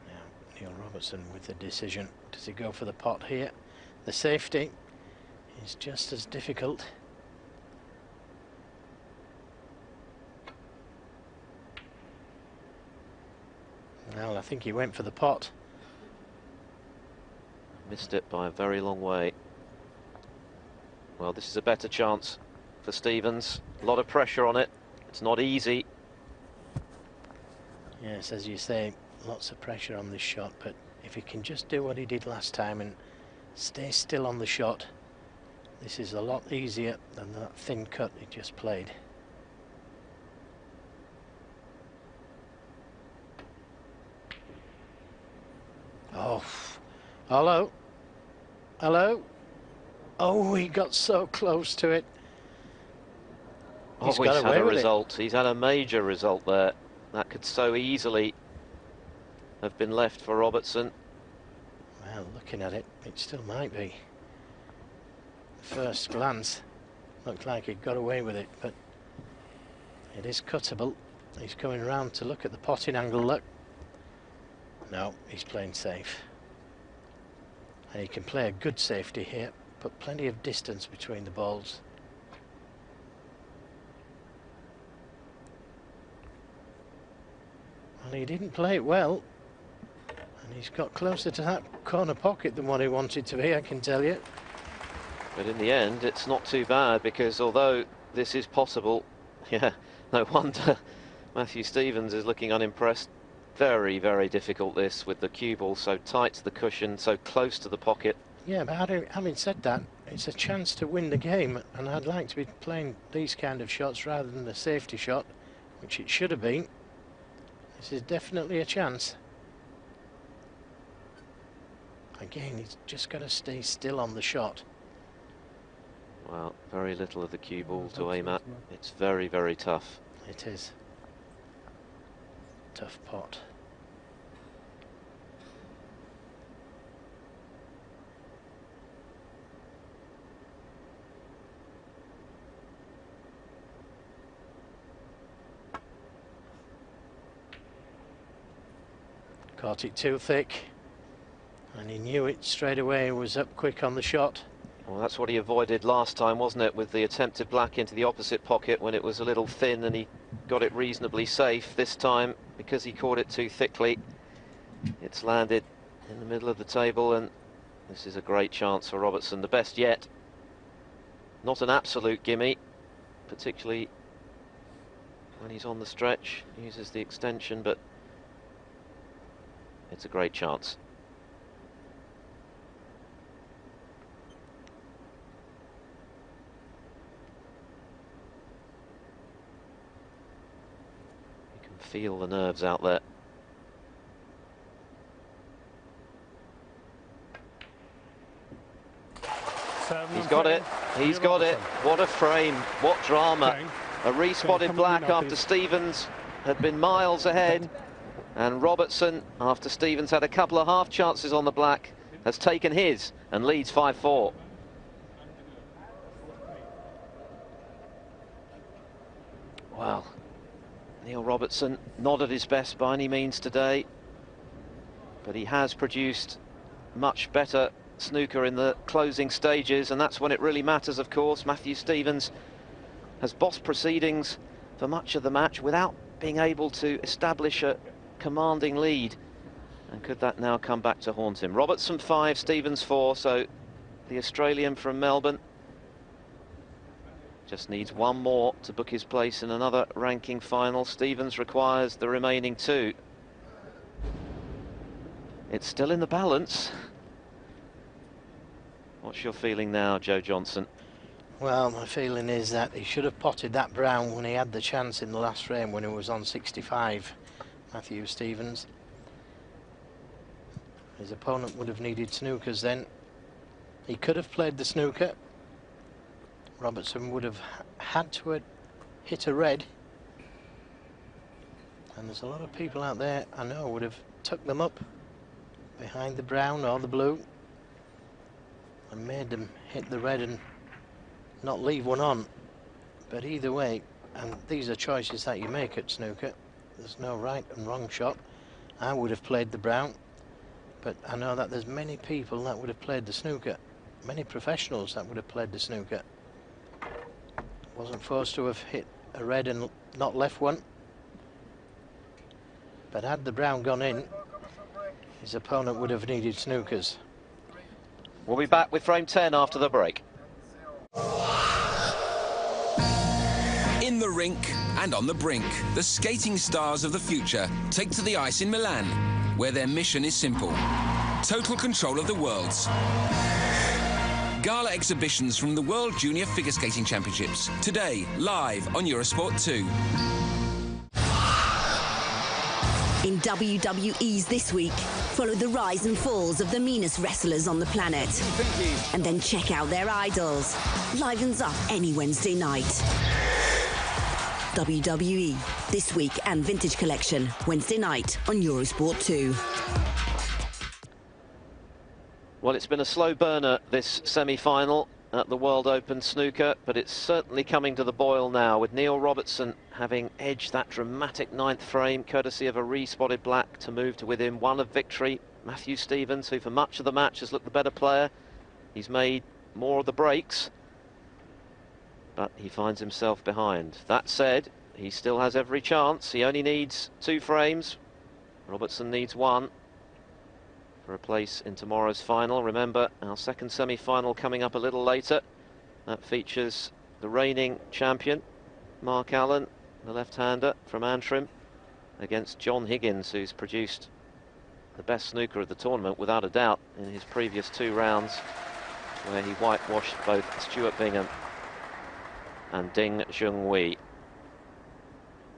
Now, Neil Robertson with the decision. Does he go for the pot here? The safety is just as difficult. Well, I think he went for the pot. Missed it by a very long way. Well, this is a better chance for Stevens. A lot of pressure on it. It's not easy. Yes, as you say, lots of pressure on this shot, but if he can just do what he did last time and stay still on the shot, this is a lot easier than that thin cut he just played. Oh, hello, hello. Oh, he got so close to it. He's had a result. He's had a major result there. That could so easily have been left for Robertson. Well, looking at it, it still might be. First glance, looked like he got away with it, but it is cuttable. He's coming around to look at the potting angle, look. No, he's playing safe. And he can play a good safety here, put plenty of distance between the balls. Well, he didn't play it well. And he's got closer to that corner pocket than what he wanted to be, I can tell you. But in the end, it's not too bad, because although this is possible, yeah, no wonder Matthew Stevens is looking unimpressed. Very, very difficult this, with the cue ball so tight to the cushion, so close to the pocket. Yeah, but having said that, it's a chance to win the game, and I'd like to be playing these kind of shots rather than the safety shot, which it should have been. This is definitely a chance. Again, he's just got to stay still on the shot. Well, very little of the cue ball to aim at. It's very, very tough. It is. Tough pot. Caught it too thick, and he knew it straight away. Was up quick on the shot. Well, that's what he avoided last time, wasn't it, with the attempted black into the opposite pocket when it was a little thin, and he got it reasonably safe. This time, because he caught it too thickly, it's landed in the middle of the table, and this is a great chance for Robertson, the best yet. Not an absolute gimme, particularly when he's on the stretch, uses the extension, but it's a great chance. You can feel the nerves out there. He's got it. He's got it. What a frame. What drama. A respotted black after Stevens had been miles ahead. And Robertson, after Stevens had a couple of half chances on the black, has taken his and leads 5-4. Well, Neil Robertson not at his best by any means today, but he has produced much better snooker in the closing stages, and that's when it really matters, of course. Matthew Stevens has bossed proceedings for much of the match without being able to establish a commanding lead. And could that now come back to haunt him? Robertson 5, Stevens 4, so the Australian from Melbourne just needs one more to book his place in another ranking final. Stevens requires the remaining 2. It's still in the balance. What's your feeling now, Joe Johnson? Well, my feeling is that he should have potted that brown when he had the chance in the last frame when he was on 65, Matthew Stevens. His opponent would have needed snookers then. He could have played the snooker. Robertson would have had to hit a red. And there's a lot of people out there I know would have tucked them up behind the brown or the blue and made them hit the red and not leave one on. But either way, and these are choices that you make at snooker, there's no right and wrong shot. I would have played the brown, but I know that there's many people that would have played the snooker, many professionals that would have played the snooker. Wasn't forced to have hit a red and not left one, but had the brown gone in, his opponent would have needed snookers. We'll be back with frame 10 after the break. In the rink and on the brink, the skating stars of the future take to the ice in Milan, where their mission is simple: total control of the worlds. Gala exhibitions from the World Junior Figure Skating Championships, today, live on Eurosport 2. In WWE's This Week, follow the rise and falls of the meanest wrestlers on the planet. And then check out their idols. Livens up any Wednesday night. WWE This Week and Vintage Collection, Wednesday night on Eurosport 2. Well, it's been a slow burner, this semi-final at the World Open Snooker, but it's certainly coming to the boil now, with Neil Robertson having edged that dramatic 9th frame, courtesy of a respotted black, to move to within 1 of victory. Matthew Stevens, who for much of the match has looked the better player, he's made more of the breaks, but he finds himself behind. That said, he still has every chance. He only needs 2 frames. Robertson needs 1 for a place in tomorrow's final. Remember, our second semi-final coming up a little later. That features the reigning champion, Mark Allen, the left-hander from Antrim, against John Higgins, who's produced the best snooker of the tournament, without a doubt, in his previous 2 rounds, where he whitewashed both Stevens.B.ENG and Ding Junhui.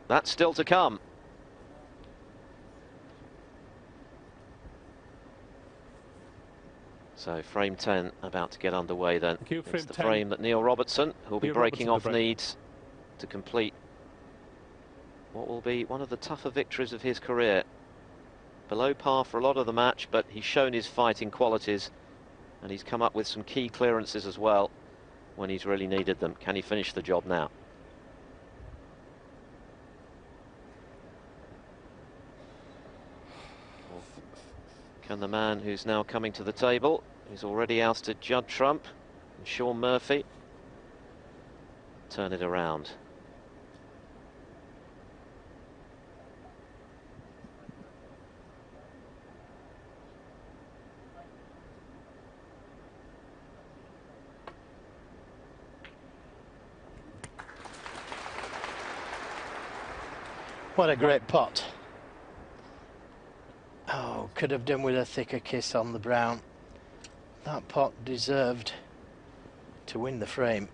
That's still to come. So frame 10 about to get underway then. It's the frame that Neil Robertson, who'll be breaking off, needs to complete what will be one of the tougher victories of his career. Below par for a lot of the match, but he's shown his fighting qualities, and he's come up with some key clearances as well when he's really needed them. Can he finish the job now? Can the man who's now coming to the table, who's already ousted Judd Trump and Sean Murphy, turn it around? What a great pot. Oh, could have done with a thicker kiss on the brown. That pot deserved to win the frame.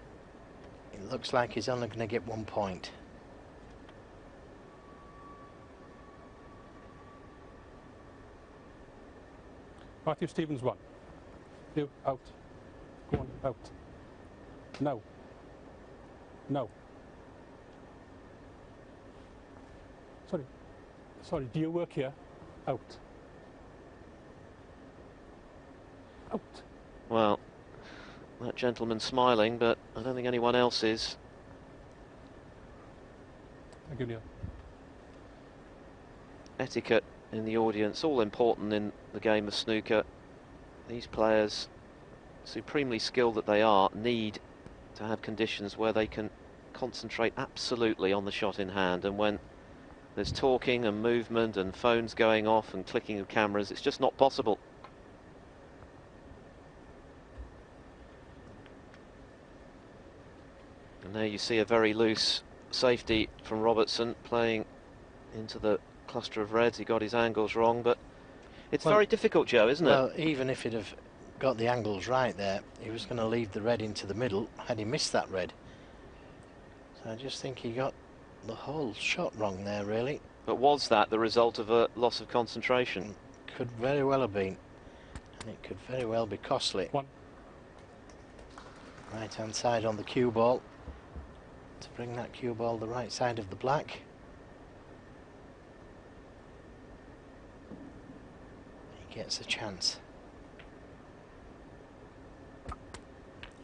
It looks like he's only going to get 1 point. Matthew Stevens 1. You out. Go on, out. No. No. Sorry, do you work here? Out. Out. Well, that gentleman's smiling, but I don't think anyone else is. Thank you, Neil. Etiquette in the audience, all important in the game of snooker. These players, supremely skilled that they are, need to have conditions where they can concentrate absolutely on the shot in hand, and when there's talking and movement and phones going off and clicking of cameras, it's just not possible. And there you see a very loose safety from Robertson playing into the cluster of reds. He got his angles wrong, but it's very difficult, Joe, isn't it? Well, even if he'd have got the angles right there, he was going to leave the red into the middle had he missed that red. So I just think he got the whole shot wrong there, really. But was that the result of a loss of concentration? Could very well have been, and it could very well be costly. One. Right hand side on the cue ball to bring that cue ball the right side of the black. He gets a chance.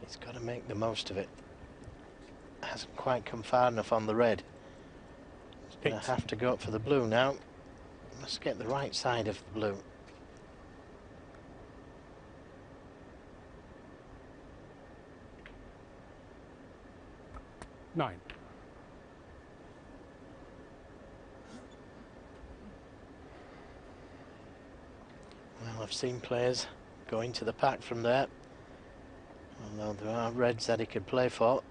He's got to make the most of it. Hasn't quite come far enough on the red. He's going to have to go up for the blue now. Must get the right side of the blue. Nine. Well, I've seen players go into the pack from there, although there are reds that he could play for.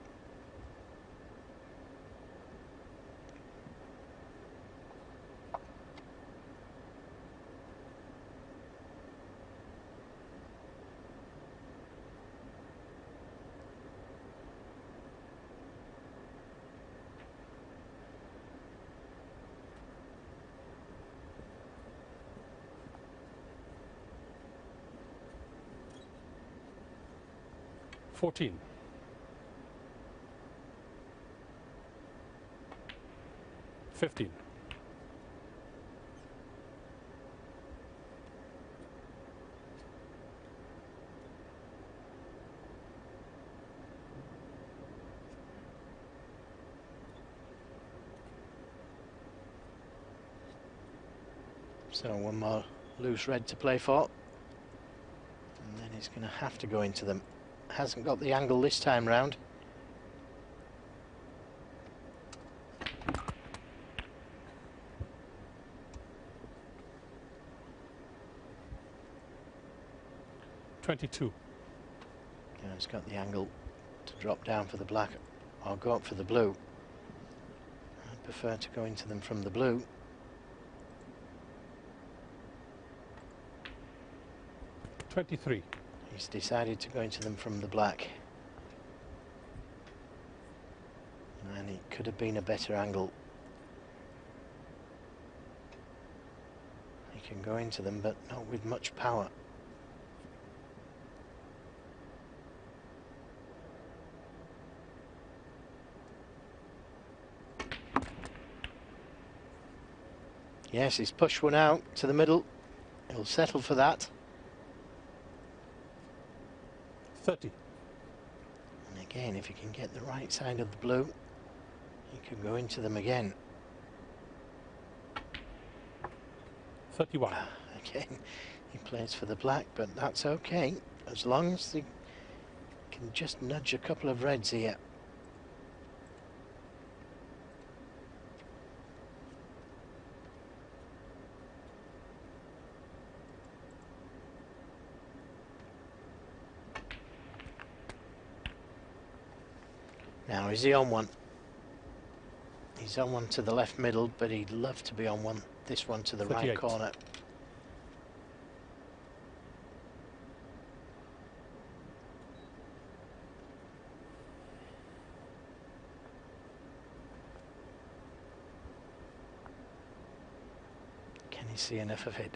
$14. $15. So one more loose red to play for, and then he's going to have to go into them. Hasn't got the angle this time round. $22. Yeah, he's got the angle to drop down for the black or go up for the blue. I'd prefer to go into them from the blue. $23. He's decided to go into them from the black. And it could have been a better angle. He can go into them, but not with much power. Yes, he's pushed one out to the middle. He'll settle for that. 30. And again, if he can get the right side of the blue, he can go into them again. 31. Again, he plays for the black, but that's okay, as long as he can just nudge a couple of reds here. Now, is he on one? He's on one to the left middle, but he'd love to be on one, this one to the 38. right corner. see enough of it.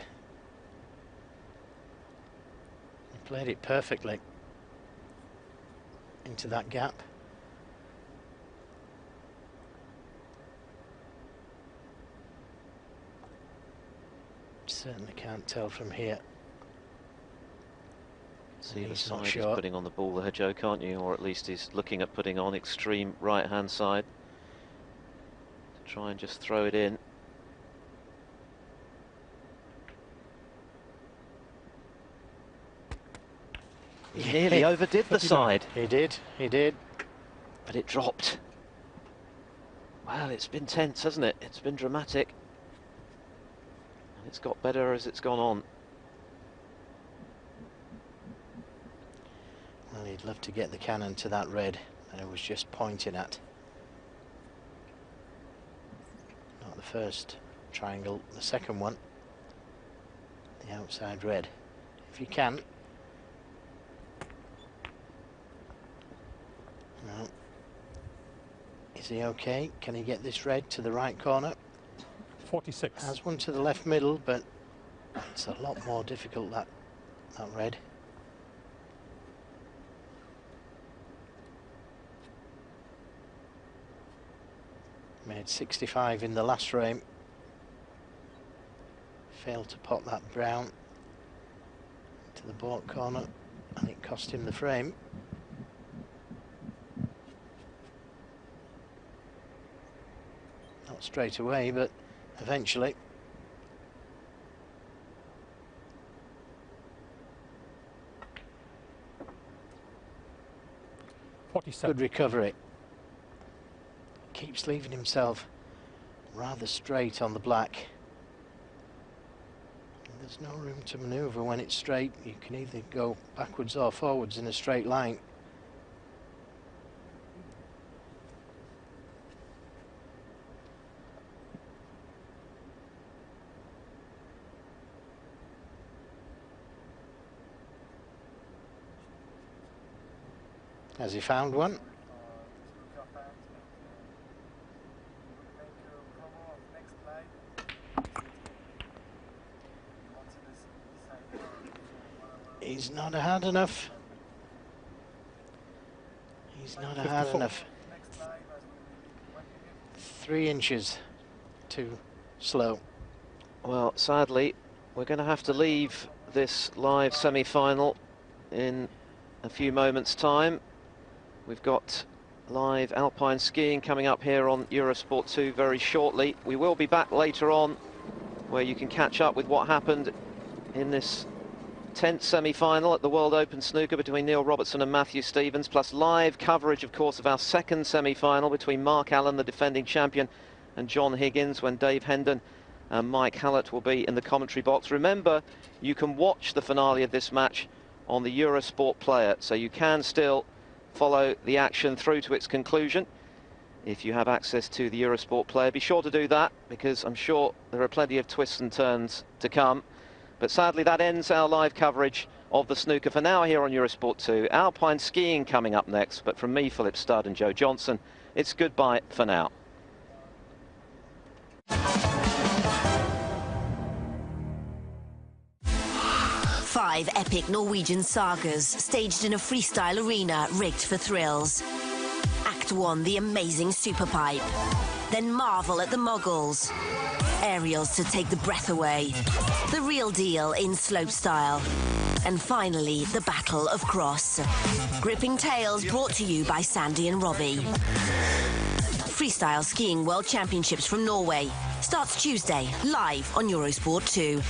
He played it perfectly into that gap. Certainly can't tell from here. See the side he's putting on the ball there, Joe, can't you? Or at least he's looking at putting on extreme right-hand side to try and just throw it in. He nearly overdid the side. He did. But it dropped. Well, it's been tense, hasn't it? It's been dramatic. And it's got better as it's gone on. Well, he'd love to get the cannon to that red that I was just pointing at. Not the first triangle, the second one. The outside red. If you can. No. Is he okay? Can he get this red to the right corner? 46. Has one to the left middle, but it's a lot more difficult, that red. Made 65 in the last frame. Failed to pop that brown to the baulk corner, and it cost him the frame. Not straight away, but eventually. Good recovery. Keeps leaving himself rather straight on the black. There's no room to manoeuvre when it's straight. You can either go backwards or forwards in a straight line. Has he found one? He's not hard enough. He's not hard enough. 3 inches too slow. Well, sadly, we're going to have to leave this live semi-final in a few moments' time. We've got live alpine skiing coming up here on Eurosport 2 very shortly. We will be back later on where you can catch up with what happened in this 10th semi-final at the World Open Snooker between Neil Robertson and Matthew Stevens, plus live coverage, of course, of our second semi-final between Mark Allen, the defending champion, and John Higgins, when Dave Hendon and Mike Hallett will be in the commentary box. Remember, you can watch the finale of this match on the Eurosport player, so you can still follow the action through to its conclusion if you have access to the Eurosport player. Be sure to do that, because I'm sure there are plenty of twists and turns to come. But sadly, that ends our live coverage of the snooker for now here on Eurosport 2. Alpine skiing coming up next, but from me, Philip Studd, and Joe Johnson, it's goodbye for now. 5 epic Norwegian sagas staged in a freestyle arena rigged for thrills. Act 1, the amazing superpipe. Then marvel at the moguls. Aerials to take the breath away. The real deal in slopestyle. And finally, the Battle of Cross. Gripping tales brought to you by Sandy and Robbie. Freestyle Skiing World Championships from Norway starts Tuesday, live on Eurosport 2.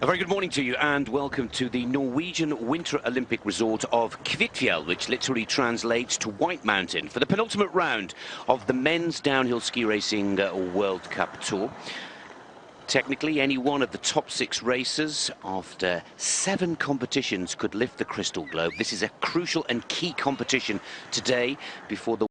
A very good morning to you and welcome to the Norwegian Winter Olympic Resort of Kvitfjell, which literally translates to White Mountain, for the penultimate round of the men's downhill ski racing World Cup Tour. Technically, any one of the top 6 racers after 7 competitions could lift the crystal globe. This is a crucial and key competition today before the